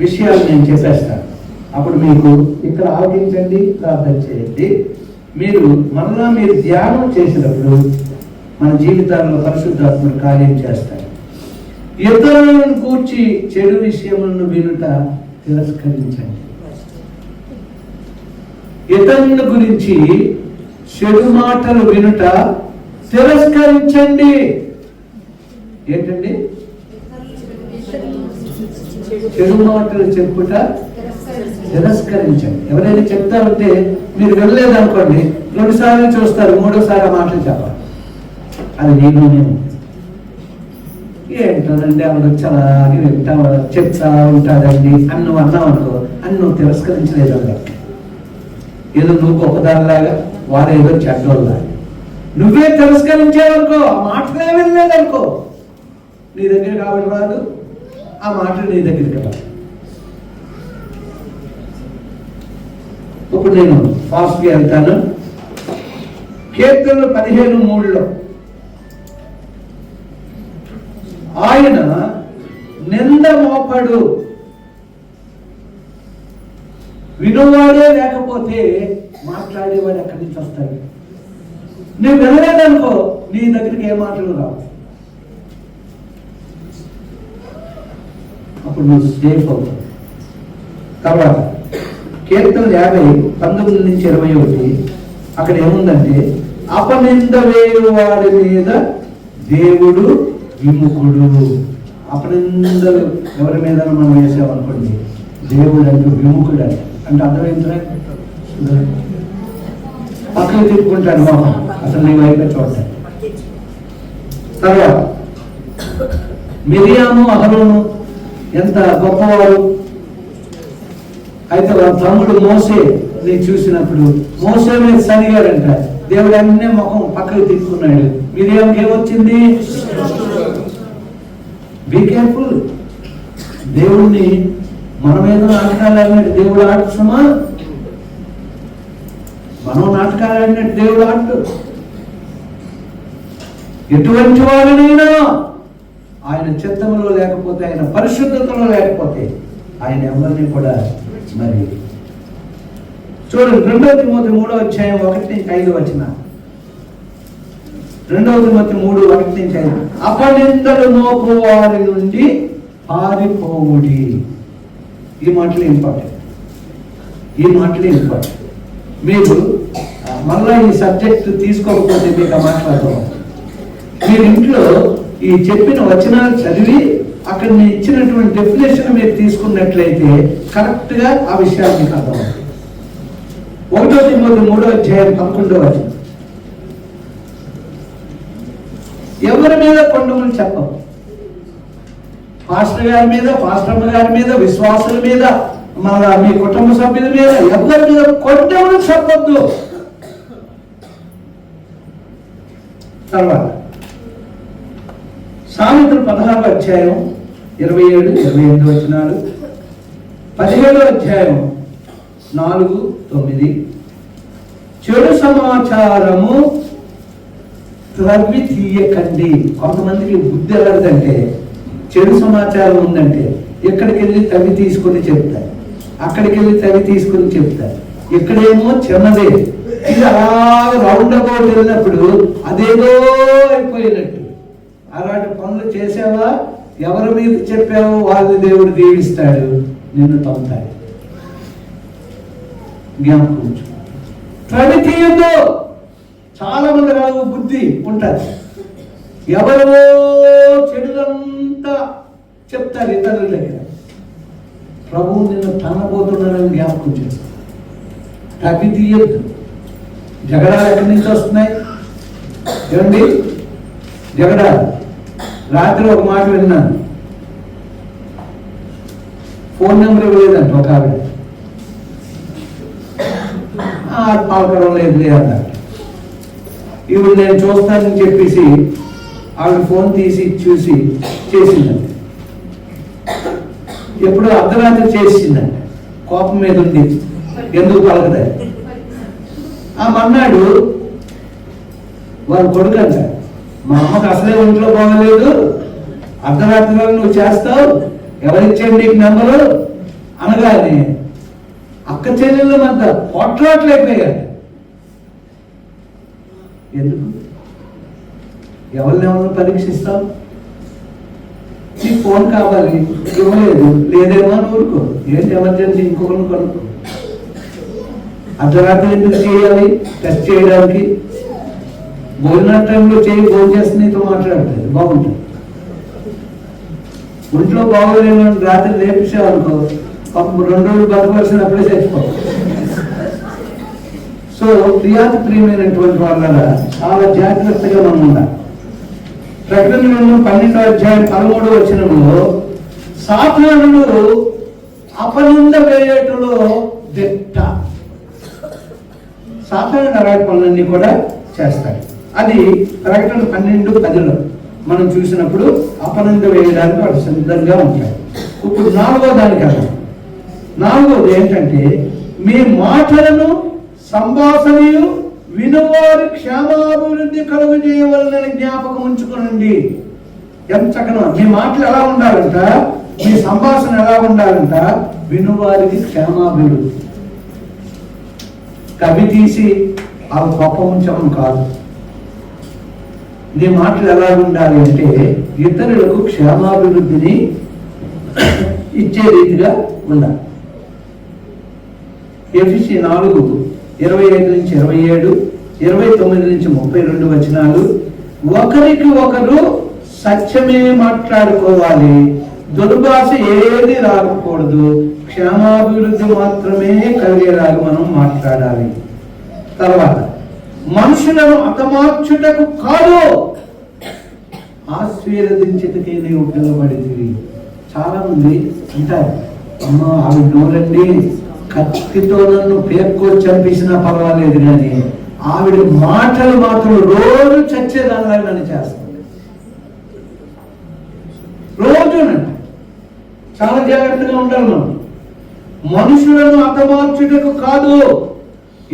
విషయాలు నేను చెప్పేస్తాను. అప్పుడు మీకు ఇక్కడ ఆలోచించండి, ప్రార్థన చేయండి. మీరు ధ్యానం చేసినప్పుడు మన జీవితాల్లో పరిశుద్ధాత్మను కార్యం చేస్తారు. ఇతరులను కూర్చి చెడు విషయములను వినుట తిరస్కరించండి. ఇతరుల గురించి చెడు మాటలు వినుట తిరస్కరించండి. ఏంటండి? చెడు మాటలు చెప్పుట తిరస్కరించండి. ఎవరైనా చెప్తారంటే మీరు వెళ్ళలేదు అనుకోండి, 2 సార్లు చూస్తారు, 3వసారి ఆ మాటలు చెప్పాలి. అది నేను ఏంటోనండి ఆవిడ వచ్చి వింటా చెప్తా ఉంటాడండి అని నువ్వు అన్నావు అనుకో, అని నువ్వు తిరస్కరించలేదు. ఏదో నువ్వు గొప్పదానిలాగా, వారు ఏదో చెడ్డోళ్ళలాగా నువ్వే తిరస్కరించావనుకో, ఆ మాటలే వెళ్ళలేదనుకో, నీ దగ్గరికి ఆవిడ రాదు, ఆ మాటలు నీ దగ్గరికి రాదు. ఇప్పుడు నేను ఫాస్ట్గా వెళ్తాను. కీర్తనలు 15:3 ఆయన నింద మోపడు, వినువాడే లేకపోతే మాట్లాడేవాడు ఎక్కడి నుంచి వస్తాడు? నువ్వు వినలేదనుకో, నీ దగ్గరికి ఏ మాటలు రావు. అప్పుడు నువ్వు సేఫ్ అవుతావు. తర్వాత కీర్తన 50:19-21 అక్కడ ఏముందంటే, అపనింద వేయువాడి మీద దేవుడు విముఖుడు. అపనిందలు ఎవరి మీద మనం వేసామనుకోండి, దేవుడు అంటే విముఖుడు అంటే అర్థం ఏంటంటే పక్కన తిప్పుకుంటాడు మొహం, అసలు నీ వైపే చూడటం. తర్వాత మిరియాము, అహరోను ఎంత గొప్పవారు. అయితే వాళ్ళ తమ్ముడు మోసేని చూసినప్పుడు మోసే మీద సనిగాడంట. దేవుడు అన్నే ముఖం పక్కకు తిప్పుకున్నాడు. మిరియాముకి ఏమొచ్చింది? Be careful. దేవుడిని మనం ఏదో నాటకాలు ఆడినట్టు దేవుడు ఆడుతున్నామా? మనం నాటకాలు ఆడినట్టు దేవుడు ఆడు. ఎటువంటి వాడినైనా ఆయన చిత్తములో లేకపోతే, ఆయన పరిశుద్ధతలో లేకపోతే ఆయన ఎవరిని కూడా మరి చూడండి. 2 తిమోతి 3:1-5 2 తిమోతి 3:1-5 అపనిందలు మోపు వారి నుండి పారిపోవుడి. ఈ మాటలు ఇంపార్టెంట్. మీరు మళ్ళా ఈ సబ్జెక్ట్ తీసుకోకపోతే మీకు ఆ మాట్లాడతాం. మీరు ఇంట్లో ఈ చెప్పిన వచనాలు చదివి అక్కడ నేను ఇచ్చినటువంటి డెఫినేషన్ మీరు తీసుకున్నట్లయితే కరెక్ట్ గా ఆ విషయాలు మీకు అర్థమవుతుంది. 1 తిమోతి 3:11 ఎవరి మీద కొండములు చెప్పవు. పాస్టర్ గారి మీద, పాస్టర్మ గారి మీద, విశ్వాసుల మీద, మన మీ కుటుంబ సభ్యుల మీద ఎవరి మీద కొండములు చెప్పొద్దు. తర్వాత సామెతలు 16:27-28 17:4-9 చెడు సమాచారము త్రవ్వి తీయకండి. కొంతమందికి బుద్ధి ఎలాంటిదంటే, చెడు సమాచారం ఉందంటే ఎక్కడికి వెళ్ళి తవ్వి తీసుకొని చెప్తారు, అక్కడికి వెళ్ళి తవ్వి తీసుకొని చెప్తారు. ఇక్కడేమో చిన్నదే, ఇది అలా రౌండ్ అబౌట్ వెళ్ళినప్పుడు అదేదో అయిపోయినట్టు. అలాంటి పనులు చేసావా, ఎవరి మీద చెప్పావో వాళ్ళని దేవుడు దీవిస్తాడు, నిన్ను తమ్ముతాడు. జ్ఞాపకం తవ్వి తీయద్దు. చాలా మంది రావు బుద్ధి ఉంటారు, ఎవరో చెడులంతా చెప్తారు ఇతరుల దగ్గర. ప్రభువు నిన్ను తనబోతున్నాడని జ్ఞాపకం చేస్తాం. తగ్గి తీయద్దు. జగడాలు ఎక్కడి నుంచి వస్తున్నాయి ఏమండి? జగడాలు. రాత్రి ఒక మాట విన్నాను, ఫోన్ నెంబర్ ఇవ్వలేదంట ఒక ఆవిడ. పలకడం లేదు అన్నట్టు. ఇప్పుడు నేను చూస్తానని చెప్పేసి ఆవిడ ఫోన్ తీసి చూసి చేసిందంట. ఎప్పుడో అర్ధరాత్రి చేసిందంట. కోపం మీద ఉంది, ఎందుకు పలకదా. ఆ మన్నాడు వారి కొడుకు అంట, మా అమ్మకు అసలే ఒంట్లో బాగలేదు, అర్ధరాత్రి నువ్వు చేస్తావు, ఎవరిచ్చాడు నీకు నెంబరు అనగానే అక్క చెల్లెళ్ళ మధ్య పొట్లాట్లయిపోయాడు. ఎందుకు? ఎవరినెవరిని పరీక్షిస్తావు? నీకు ఫోన్ కావాలి, ఇవ్వలేదు, లేదేమో అని ఊరుకో. ఏంటి ఎమర్జెన్సీ, ఇంకొకరిని కనుక్కో. అర్ధరాత్రి ఎందుకు చేయాలి? టెస్ట్ చేయడానికి. భోజన టైంలో భోజనం చేస్తే నీతో మాట్లాడలేదు, బాగుంటుంది. ఒంట్లో బాగోలేని రాత్రి లేపించావు అనుకో, పాపం 2 రోజులు బతకవలసిన అప్పుడే చచ్చిపో. సో ప్రియమైనటువంటి వాళ్ళ చాలా జాగ్రత్తగా మనం ఉండాలి. ప్రకటన గ్రంథం 12వ అధ్యాయం 13వ వచనంలో సాతానుడు అపనింద వేయటంలో దిట్ట. సాతానుడు అలాంటి పనులన్నీ కూడా చేస్తాడు. అది ప్రకటన 12:10లో మనం చూసినప్పుడు అపనింద వేయడానికి వాడు సిద్ధంగా ఉంటాడు. ఇప్పుడు 4వ దానికి అర్థం. 4వది ఏంటంటే, మీ మాటలను సంభాషణీయు వినువారి క్షేమాభివృద్ధి కలుగు చేయవలనని జ్ఞాపకం ఉంచుకోనండి. ఎంత చక్కగా మీ మాటలు ఎలా ఉండాలంట, మీ సంభాషణ ఎలా ఉండాలంట, వినువారికి క్షేమాభివృద్ధి. కవి తీసి ఆ గొప్ప ఉంచడం కాదు. నీ మాటలు ఎలా ఉండాలి అంటే ఇతరులకు క్షేమాభివృద్ధిని ఇచ్చే రీతిగా ఉండాలి. ఎఫెసీ 4:25-27, 29-32 వచనాలు. ఒకరికి ఒకరు సత్యమే మాట్లాడుకోవాలి, దుర్భాష ఏది రాకూడదు, క్షేమాభివృద్ధి మాత్రమే కలిగేలాగా మనం మాట్లాడాలి. తర్వాత మనుషులను హతమార్చుటకు కాదు, ఆశీర్వదించుటకే నీవు పిలువబడింది. చాలా మంది అంటారు, అమ్మ ఆవిడ నోరండి, కత్తితో నన్ను పేర్కొని చంపేసినా పర్వాలేదు, కానీ ఆవిడ మాటలు మాత్రం రోజు చచ్చేదానిలా నన్ను చేస్తుంది. రోజునండి. చాలా జాగ్రత్తగా ఉండాలి మనం. మనుషులను హతమార్చుటకు కాదు,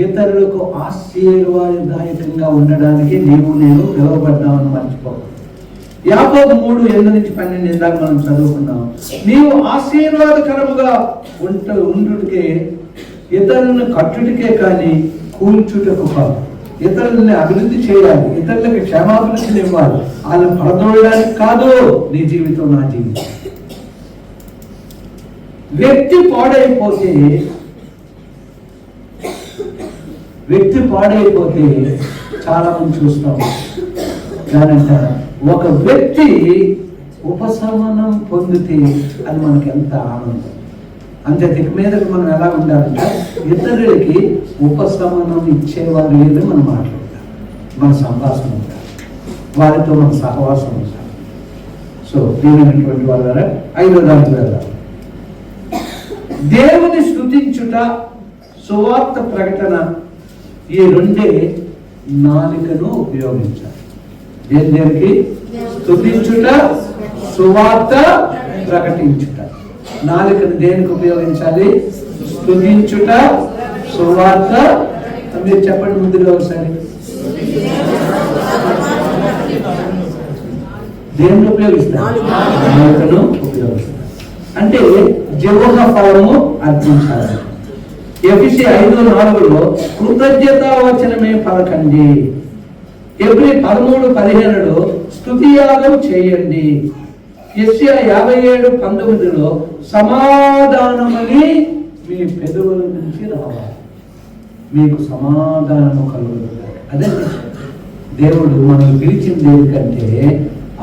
ఇతరులకు ఆశీర్వాదదాయకంగా ఉండడానికి నీవు నేను పిలువబడ్డామని మర్చిపోవు. యాకోబు 3:8-12 ఇందాక మనం చదువుకున్నాం. నీవు ఆశీర్వాదకరముగా ఉండుటకే, ఇతరులను కట్టుటకే కానీ కూల్చుటకు కాదు. ఇతరులని అభివృద్ధి చేయాలి, ఇతరులకు క్షేమాభివృద్ధిని ఇవ్వాలి, వాళ్ళని పడదోయడానికి కాదు నీ జీవితం, నా జీవితం. వ్యక్తి పాడైపోతే చాలా మంది చూస్తాం. కానంట ఒక వ్యక్తి ఉపశమనం పొందితే అది మనకి ఎంత ఆనందం. అంతే దిక్కు మీదకి మనం ఎలా ఉండాలంటే ఇతరులకి ఉపశమనం ఇచ్చేవారు ఏదో మనం మాట్లాడాలి, మన సంభాషణ ఉండాలి, వారితో మన సహవాసం ఉండాలి. సో దీనిటువంటి వాళ్ళ 5వ దానికి వెళ్దాం. దేవుని స్తుతించుట, సువార్త ప్రకటన, ఈ 2 నాలుకను ఉపయోగించాలి. దేనికి? స్తుతించుట, సువార్త ప్రకటించుట. నాలుకను దేనికి ఉపయోగించాలి? స్తుతించుట, సువార్త. మీరు చెప్పండి ముందుగా ఒకసారి. దేన్ని ఉపయోగిస్తారు? నాలుకను ఉపయోగిస్తారు. అంటే జీవన ఫలము అర్పించాలి. ఎఫెసీ 5:4లో కృతజ్ఞతావచనమే పలకండి. ఎబ్రీ 13:15లో స్తుతియాగం చేయండి. యెషయా 57:19లో సమాధానమని మీ పెదవుల నుంచి రావాలి, మీకు సమాధానము కలుగుతుంది. అదే దేవుడు మనల్ని పిలిచింది ఎందుకంటే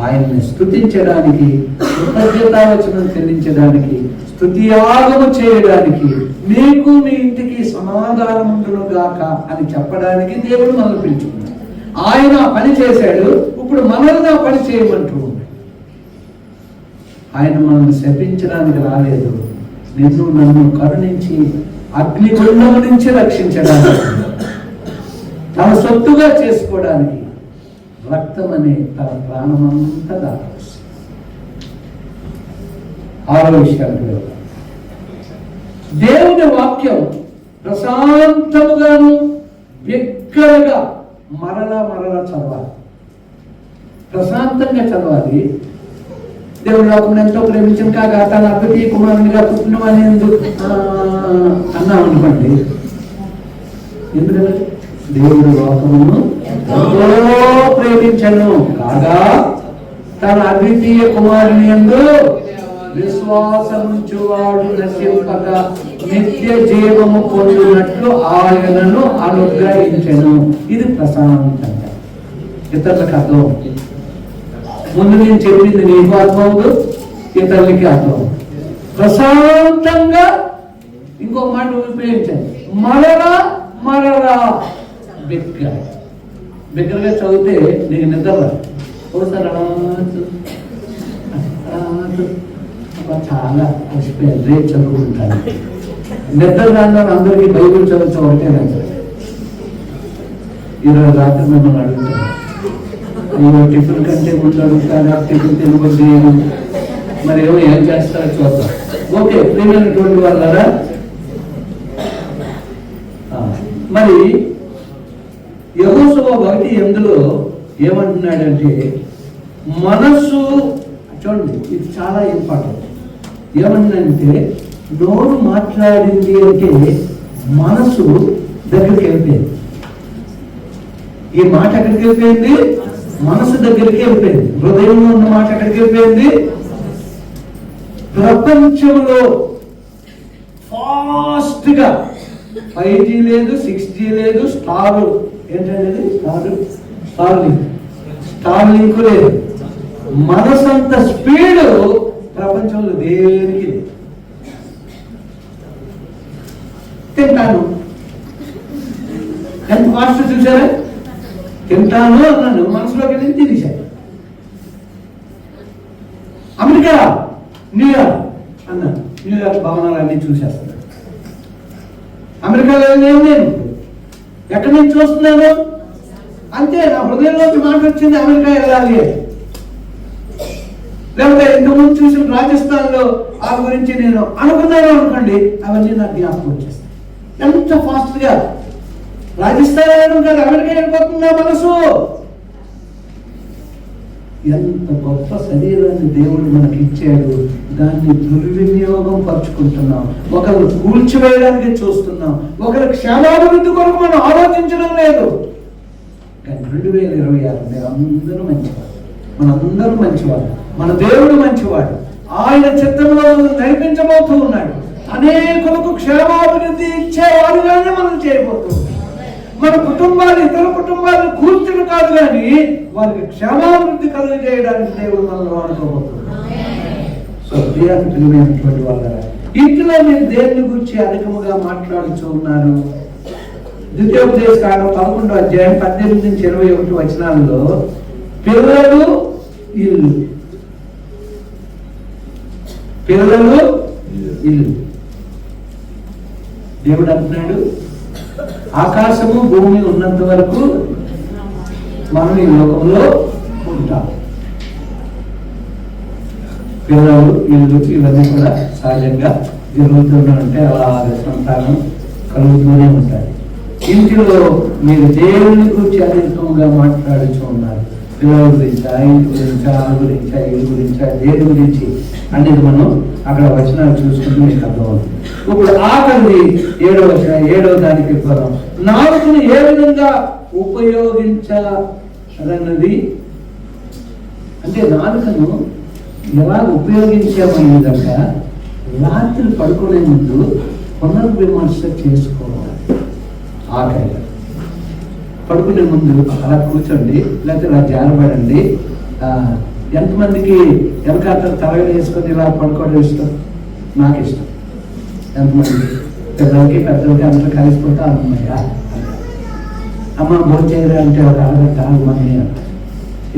ఆయన్ని స్తుతించడానికి, కృతజ్ఞతావచనం చెల్లించడానికి, స్తుతియాగము చేయడానికి, మీకు మీ ఇంటికి సమాధానం ఉండును గాక అని చెప్పడానికి దేవుడు మనల్ని పిలుచుకున్నాడు. ఆయన పని చేశాడు, ఇప్పుడు మనల్ని ఆ పని చేయమంటూ ఉన్నాడు. ఆయన మనల్ని శపించడానికి రాలేదు, నిన్ను నన్ను కరుణించి అగ్నిగుండము నుంచి రక్షించడానికి, తన సొత్తుగా చేసుకోవడానికి రక్తం అనే తన ప్రాణమంతా దాచి. ఆరో విషయాలు, దేవుని వాక్యం ప్రశాంతముగాను బిగ్గరగా మరలా చదవాలి. ప్రశాంతంగా చదవాలి. దేవుడు లోకం ఎంతో ప్రేమించిన కాగా తన అద్వితీయ కుమారునిగా పుట్టినవాని ఎందుకు అన్నాం అనుకోండి. ఎందుకంటే దేవుడు లోకమును ఎంతో ప్రేమించను కాగా తన అద్వితీయ కుమారుని యందు విశ్వాసముంచువాడు నశింపక నిత్య జీవము పొందినట్లు ఆయనను అనుగ్రహించెను. ఇది ప్రశాంతంగా ఇతరులకు అర్థం. ముందు నేను చెప్పింది నీకు అర్థమవుదు, ఇతరులకి అర్థం. ప్రశాంతంగా ఇంకో మాట ఉపయోగించండి, మరలా బిగ్గరగా చదివితే నీకు నిద్ర ఒకసారి చాలా అలసిపోయారు, రేపు చదువుకుంటాను. నిద్ర రాని అందరికీ బైబిల్ చదువుతూ ఒకటే నచ్చదు. ఈరోజు రాత్రి మిమ్మల్ని అడుగుతాను, అయ్యో టిఫిన్ కంటే ముందు అడుగుతారా, టిఫిన్ తినబడి మరి ఏం చేస్తారో చూద్దాం. ఓకే, ప్రియమైనటువంటి వాళ్ళరా, మరి యెహోషువ 1:8 ఏమంటున్నాడంటే మనస్సు, చూడండి ఇది చాలా ఇంపార్టెంట్. ఏమన్నంటే నోరు మాట్లాడింది అంటే మనసు దగ్గరికి వెళ్ళిపోయింది. ఈ మాట ఎక్కడికి వెళ్ళిపోయింది? మనసు దగ్గరికి వెళ్ళిపోయింది. హృదయంలో ఉన్న మాట ఎక్కడికి వెళ్ళిపోయింది? ప్రపంచంలో ఫాస్ట్ గా 5G లేదు, 6G లేదు, స్టార్ ఏంటంటే స్టార్ లింక్ లేదు. మనసంత స్పీడ్ ప్రపంచంలో దేనికి లేదు. తింటాను ఎంత ఫాస్ట్ చూసారా? తింటాను అన్నాను, మనసులోకి వెళ్ళి తినేశాను. అమెరికా న్యూయార్క్ అన్నాను, న్యూయార్క్ భవనాలు అన్ని చూసేస్తున్నాను. అమెరికాలో నేను ఎక్కడి నుంచి చూస్తున్నాను అంతే, నా హృదయంలోకి మాట వచ్చింది అమెరికా వెళ్ళాలి. లేకపోతే ఇంతకుముందు చూసిన రాజస్థాన్ లో ఆ గురించి నేను అనుకున్నాను అనుకోండి, అవన్నీ నాకు జ్ఞాపకం వచ్చేస్తాయి. ఎంత ఫాస్ట్ గా రాజస్థాన్ వెళ్ళడం కాదు, అమెరికా వెళ్ళిపోతుందా మనసు. ఎంత గొప్ప శరీరాన్ని దేవుడు మనకి ఇచ్చాడు, దాన్ని దుర్వినియోగం పరుచుకుంటున్నాం. ఒకరు కూల్చివేయడానికి చూస్తున్నాం, ఒకరి క్షేమాభివృద్ధి కొరకు మనం ఆలోచించడం లేదు. కానీ 2026 మీరు అందరూ మంచివారు, మనందరూ మంచివారు, మన దేవుడు మంచివాడు. ఆయన చిత్తంలో నడిపించబోతూ ఉన్నాడు. అనేకులకు క్షేమాభివృద్ధి ఇచ్చేవారుగానే మనం చేయబోతున్నాం. మన కుటుంబాలు ఇతర కుటుంబాలను కూర్చుని కాదు, కానీ వారికి క్షేమాభివృద్ధి కలుగజేయడానికి దేవుడు మనల్ని వాడుకోబోతున్నాడు. సో ప్రియమైనటువంటి వాళ్ళ ఇంట్లో మీరు దేని గురించి అధికముగా మాట్లాడుతూ ఉన్నారు? ద్వితీయోపదేశ కాండం 11వ అధ్యాయం 18 నుంచి 21 వచనాల్లో పిల్లలు ఇల్లు దేవుడు అంటున్నాడు, ఆకాశము భూమి ఉన్నంత వరకు మనం ఈ లోకంలో ఉంటాం. పిల్లలు ఇల్లు ఇవన్నీ కూడా సహజంగా జరుగుతూనే ఉంటాయి, అలా సంతానం కలుగుతూనే ఉంటాయి. ఇంటిలో మీరు దేవుని గురించి అధికంగా మాట్లాడుతూ ఉన్నారు. పిల్లల గురించా, ఇంటి గురించా, ఆ గురించా, ఇల్లు గురించా, దేని గురించి అనేది మనం అక్కడ వచనాలు చూసుకుంటూ మీకు అర్థమవుతుంది. ఇప్పుడు ఆఖరి 7వ వచనం, 7వ దానికి పదం, నాలుకను ఏ విధంగా ఉపయోగించాలన్నది, అంటే నాలుకను ఎలా ఉపయోగించామనే విధంగా రాత్రి పడుకునే ముందు పునర్విమర్శ చేసుకోవాలి. ఆఖరిగా పడుకునే ముందు అలా కూర్చోండి, లేకపోతే అలా జారబడండి. ఎంతమందికి వెనకాల తలగడ వేసుకొని ఇలా పడుకోవడం ఇష్టం? నాకు ఇష్టం. ఎంతమంది పిల్లలకి పెద్దలకి అందరూ కలిసిపోతే అమ్మయ్యా అమ్మ భోజనం చేయరా అంటే ఒక అరగంట ఆగమని అంటారు.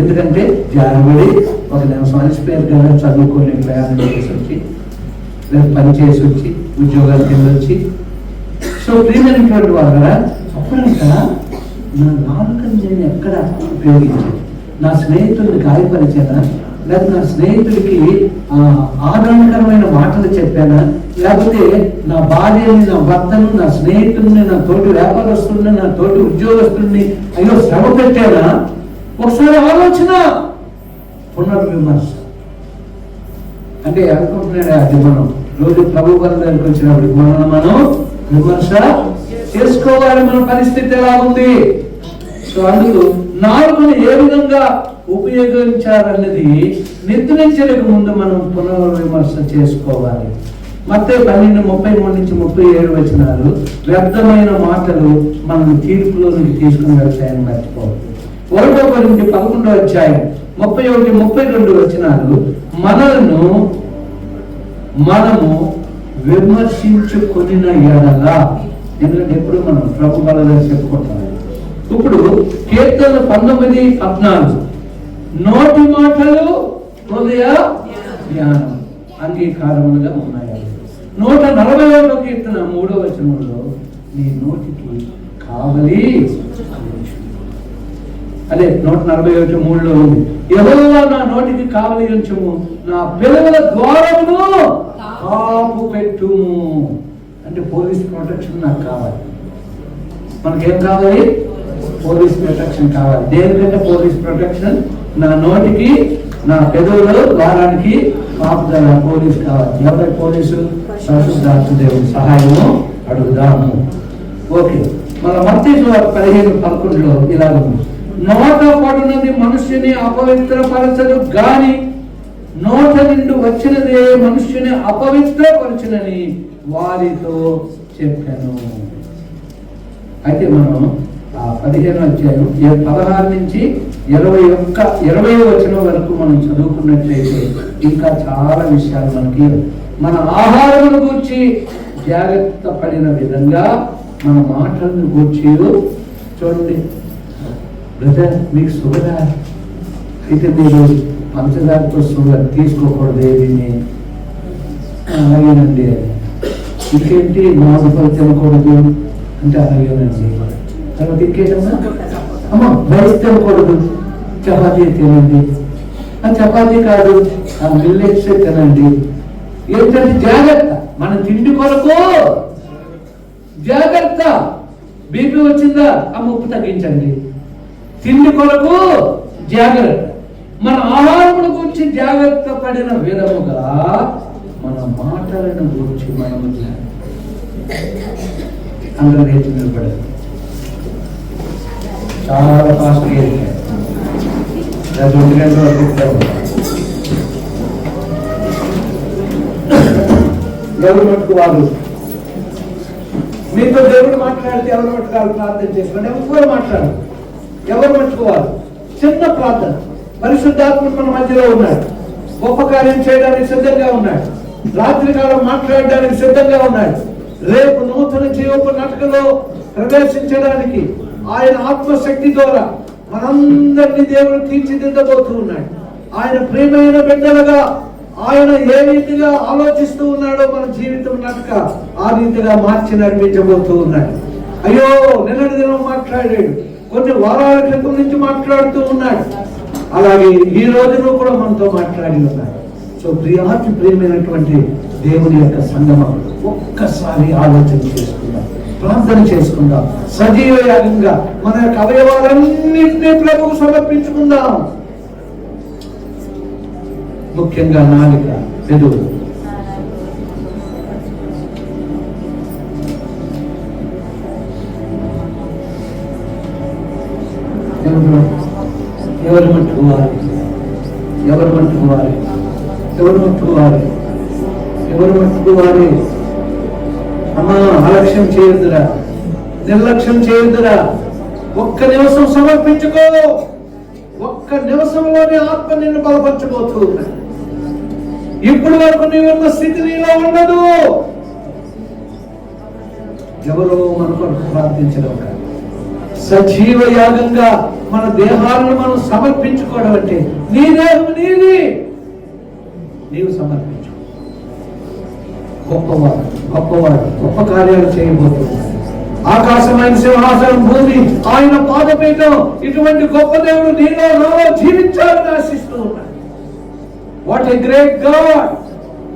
ఎందుకంటే జారబడి ఒక నిమిషం అలసిపోయారు కదా, చదువుకొని ప్రయాణం చేసి వచ్చి లేదా పని చేసి వచ్చి ఉద్యోగాలకు వెళ్ళొచ్చి. సో ప్రియమైనటువంటి వాళ్ళ అప్పుడంట నా నాలుకని నేను ఎక్కడ ఉపయోగించాను? నా స్నేహితుడిని గాయపరిచానా? లేదా నా స్నేహితుడికి ఆనందకరమైన మాటలు చెప్పానా? లేకపోతే నా భార్యని, నా భర్తను, నా స్నేహితుడిని, నా తోటి వ్యాపారస్తుడిని, నా తోటి ఉద్యోగస్తుడిని అయ్యో శ్రమ పెట్టానా? ఒకసారి ఆలోచన, పునర్విమర్శ. అంటే అనుకుంటున్నాడు అది మనం రోజు ప్రభు దగ్గరికి వచ్చినప్పుడు మనం విమర్శ చేసుకోవాలి. మన పరిస్థితి ఎలా ఉంది? సో అందుకు నాలుగును ఏ విధంగా ఉపయోగించాలన్నది నిద్రించడానికి ముందు మనం పునర్విమర్శ చేసుకోవాలి. మత్తయి 12:33-37 వ్యర్థమైన మాటలు మనం తీర్పులోనికి తీసుకుని వెళ్తాయని మర్చిపోవాలి. 1 కొరింథీ 11:31-32 మనము విమర్శించుకొనిన ఎడల, ఎందుకంటే ఎప్పుడు మనం ప్రభు బలంగా చెప్పుకుంటాం. ఇప్పుడు కీర్తనలు 19:14 నోటి మాటలు హృదయ జ్ఞానం అంగీకారములుగా ఉన్నాయి. 141 కీర్తన 3వ వచనంలో నీ నోటికి కావలి, అదే 141:3లో ఉంది, యెహోవా నా నోటికి కావలి ఉంచుము, నా పెదవుల ద్వారమును కాపు పెట్టుము. అంటే పోలీస్ ప్రొటెక్షన్ నాకు కావాలి. మనకేం కావాలి? పోలీస్ ప్రొటెక్షన్ కావాలి. దేనికంటే పోలీస్ ప్రొటెక్షన్? నా నోటికి, నా పెదవుల ద్వారానికి కాపుదల పోలీసు కావాలి. ఎవరి పోలీసు? పరిశుద్ధాత్మదేవుని సహాయము అడుగుదాము. ఓకే, మన మత్తయి 15:11 ఇలా ఉంది, నోట పడునది మనుష్యుని అపవిత్రపరచదు గాని నోట నిండు వచ్చినదే మనుష్యుని అపవిత్రపరచునని వారితో చెప్పాను. అయితే మనం 15వ అధ్యాయం 16 నుంచి 20వ వచనం వరకు మనం చదువుకున్నట్లయితే ఇంకా చాలా విషయాలు మనకి మన ఆహారం గురించి జాగ్రత్త పడిన విధంగా మన మాటలను గూర్చి చూడండి. బ్రదర్ మీకు షుగరా? అయితే మీరు పంచదారతో షుగర్ తీసుకోకూడదు ఏది. అలాగేనండి. ఇంకేంటి మాంసాలు తినకూడదు అంటే అలాగేనండి. తర్వాత ఇంకేటమ్మా? అమ్మ రైస్ తినకూడదు, చపాతీ తినండి. చపాతీ కాదు, మిల్లెట్స్ తినండి. ఏంటంటే జాగ్రత్త, మన తిండి కొరకు జాగ్రత్త. బీపీ వచ్చిందా? ఉప్పు తగ్గించండి. తిండి కొరకు జాగ్రత్త. మన ఆహారముల గురించి జాగ్రత్త పడిన విధముగా మన మాటలను గురించి మనము అందరూ రేపు నిలబడారు. చాలా ఫాస్ట్ గంటల వరకు ఎవరు మట్టుకు వారు మీతో దేవుడు మాట్లాడితే ఎవరు మట్టుకు ప్రార్థన చేసుకోండి. ఎవరు మాట్లాడు, ఎవరు మట్టుకోవాలి. చిన్న ప్రార్థన. పరిశుద్ధాత్మ మన మధ్యలో ఉన్నాడు. గొప్ప కార్యం చేయడానికి సిద్ధంగా ఉన్నాడు. రాత్రి కాలం మాట్లాడడానికి సిద్ధంగా ఉన్నాడు. రేపు నూతన జీవపు నాటకలో ప్రవేశించడానికి ఆయన ఆత్మశక్తి ద్వారా మనందరినీ దేవుడు తీర్చిదిద్దబోతూ ఉన్నాడు. ఆయన ప్రియమైన బిడ్డలుగా ఆయన ఏ రీతిగా ఆలోచిస్తూ ఉన్నాడో మన జీవితం నాటక ఆ రీతిగా మార్చి నడిపించబోతూ ఉన్నాడు. అయ్యో నిన్నటి దినం మాట్లాడాడు, కొన్ని వారాల క్రితం నుంచి మాట్లాడుతూ ఉన్నాడు. అలాగే ఈ రోజును కూడా మనతో మాట్లాడి ఉన్నాడు. సో ప్రియమైనటువంటి దేవుని యొక్క సంగమం ఒక్కసారి ఆలోచన చేసుకుందాం, ప్రార్థన చేసుకుందాం. సజీవ యాగంగా మన యొక్క అవయవాలన్నింటినీ ప్రభువుకు సమర్పించుకుందాం. ముఖ్యంగా నాలుక, పెదవులు. ఎవరు మట్టుకోవాలి, ఎవరు మట్టుకోవాలి, ఎవరు మట్టుకోవాలి, ఎవరు మట్టుకోవాలి. అమ్మా అలక్ష్యం చేయొద్దురా, నిర్లక్ష్యం చేయొద్దురా. ఒక్క నిమిషం సమర్పించుకో. ఒక్క ఒక్క నిమిషంలోనే ఆత్మ నిన్ను బలపరచబోతూ ఉన్నాడు. ఇప్పటి వరకు నీవున్న స్థితి నీలో ఉండదు. ఎవరో మన కొరకు ప్రార్థించడం కాదు, సజీవ యాగంగా మన దేహాలను మనం సమర్పించుకోవడం అంటే నీ దేహం నీది, నీవు సమర్పించు. గొప్పవాడు గొప్పవాడు గొప్ప కార్యాలు చేయబోతున్నాడు. ఆకాశమైన సింహాసనం, భూమి ఆయన పాదపీఠం, ఇటువంటి గొప్ప దేవుడు నీలో నాలో జీవించాలని ఆశిస్తూ ఉన్నాడు. What a great God!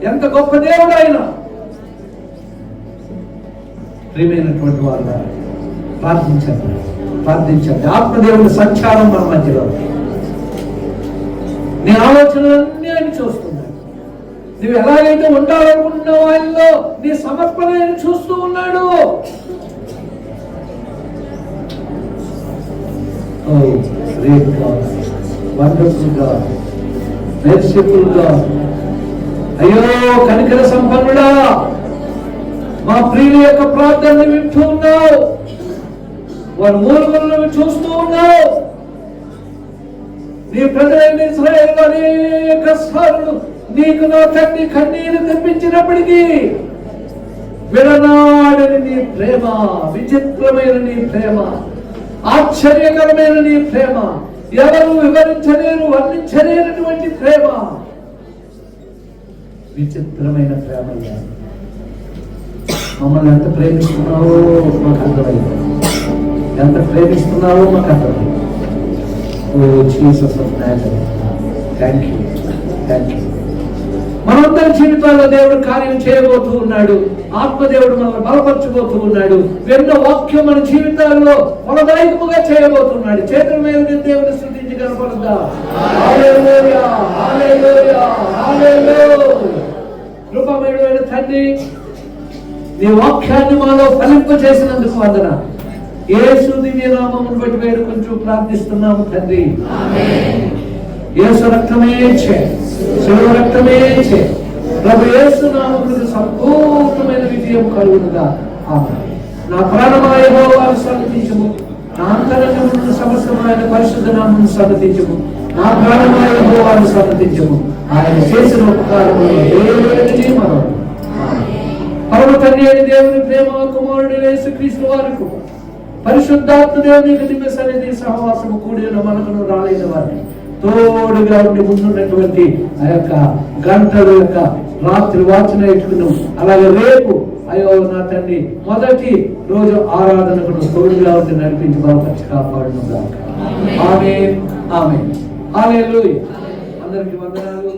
ఎంత గొప్ప దేవుడు ఆయన. ప్రియమైనటువంటి వాళ్ళ ప్రార్థించండి, ప్రార్థించండి. ఆత్మదేవుడి సంచారం మన మధ్యలో. నీ ఆలోచనలన్నీ ఆయన చూస్తున్నాడు. నువ్వు ఎలాగైతే ఉండాలనుకుంటున్నావు ఆయనలో, నీ సమర్పణ ఆయన చూస్తూ ఉన్నాడు. Oh, great God, wonderful God, merciful God. అయ్యో కనికర సంపన్నుడా, మా ప్రియుల యొక్క ప్రార్థనని వింటూ ఉన్నావు, వారి మూలుగులను చూస్తూ ఉన్నావు. నీ ప్రజలైన ఇశ్రాయేలు అనేక సార్లు నీకు నా తండ్రి కన్నీరు తెప్పించినప్పటికీ విడనాడని నీ ప్రేమ, విచిత్రమైన నీ ప్రేమ, ఆశ్చర్యకరమైన నీ ప్రేమ, ఎవరు వివరించలేరు, వర్ణించలేనటువంటి ప్రేమ, విచిత్రమైన ప్రేమ. మమ్మల్ని ఎంత ప్రేమిస్తున్నావో మాకు అర్థమైంది, ఎంత ప్రేమిస్తున్నావో మాకు అర్థమైంది. ఓ Jesus of Nazareth, thank you, thank you. మనందరి జీవితాల్లో దేవుడు కార్యం చేయబోతూ ఉన్నాడు. ఆత్మదేవుడు మనల్ని బలపరచబోతూ ఉన్నాడు. ఎన్నో వాక్యం మన జీవితాల్లో ఫలదాయకముగా చేయబోతున్నాడు. చేతుల మీద దేవుని స్తుతించి కనపడదా? హల్లెలూయా, హల్లెలూయా, హల్లెలూయా. కృపమయుడైన తండ్రి, నీ వాక్యాన్ని మాలో ఫలింప చేసినందుకు వందనాలు. యేసు దివ్య నామమును బట్టి వేడుకొంచు ప్రార్థిస్తున్నాము తండ్రి. యేసు రక్తమే చే, శిలువ రక్తమే చే, ప్రభు యేసు నామమునకు సంపూర్ణమైన విజయం కలుగునుగా. ఆమేన్. నా ప్రాణమా యెహోవాను సన్నతించుము, నా అంతరంగమున సమస్తమైన పరిశుద్ధ నామమును సన్నతించుము. నా ప్రాణమా యెహోవాను సన్నతించుము, ఆయన చేసిన ఉపకారములను దేవునికి మనం. పరమ తండ్రి అయిన దేవుని ప్రేమ, కుమారుడు యేసుక్రీస్తు వారి కృప, పరిశుద్ధాత్మ దేవుని దివ్య సన్నిధి సహవాసము కూడిన మనకును రాలేని వారిని తోడుగా ఉండి ముందున్నటువంటి ఆ యొక్క గంటల యొక్క రాత్రి వాచన ఎట్టుకున్నాం. అలాగే రేపు అయ్యో నా తండ్రి మొదటి రోజు ఆరాధనకు తోడుగా ఉండి నడిపించి బలపరిచి కాపాడును గాక. ఆమేన్, ఆమేన్, హల్లెలూయా. అందరికీ వందనాలు.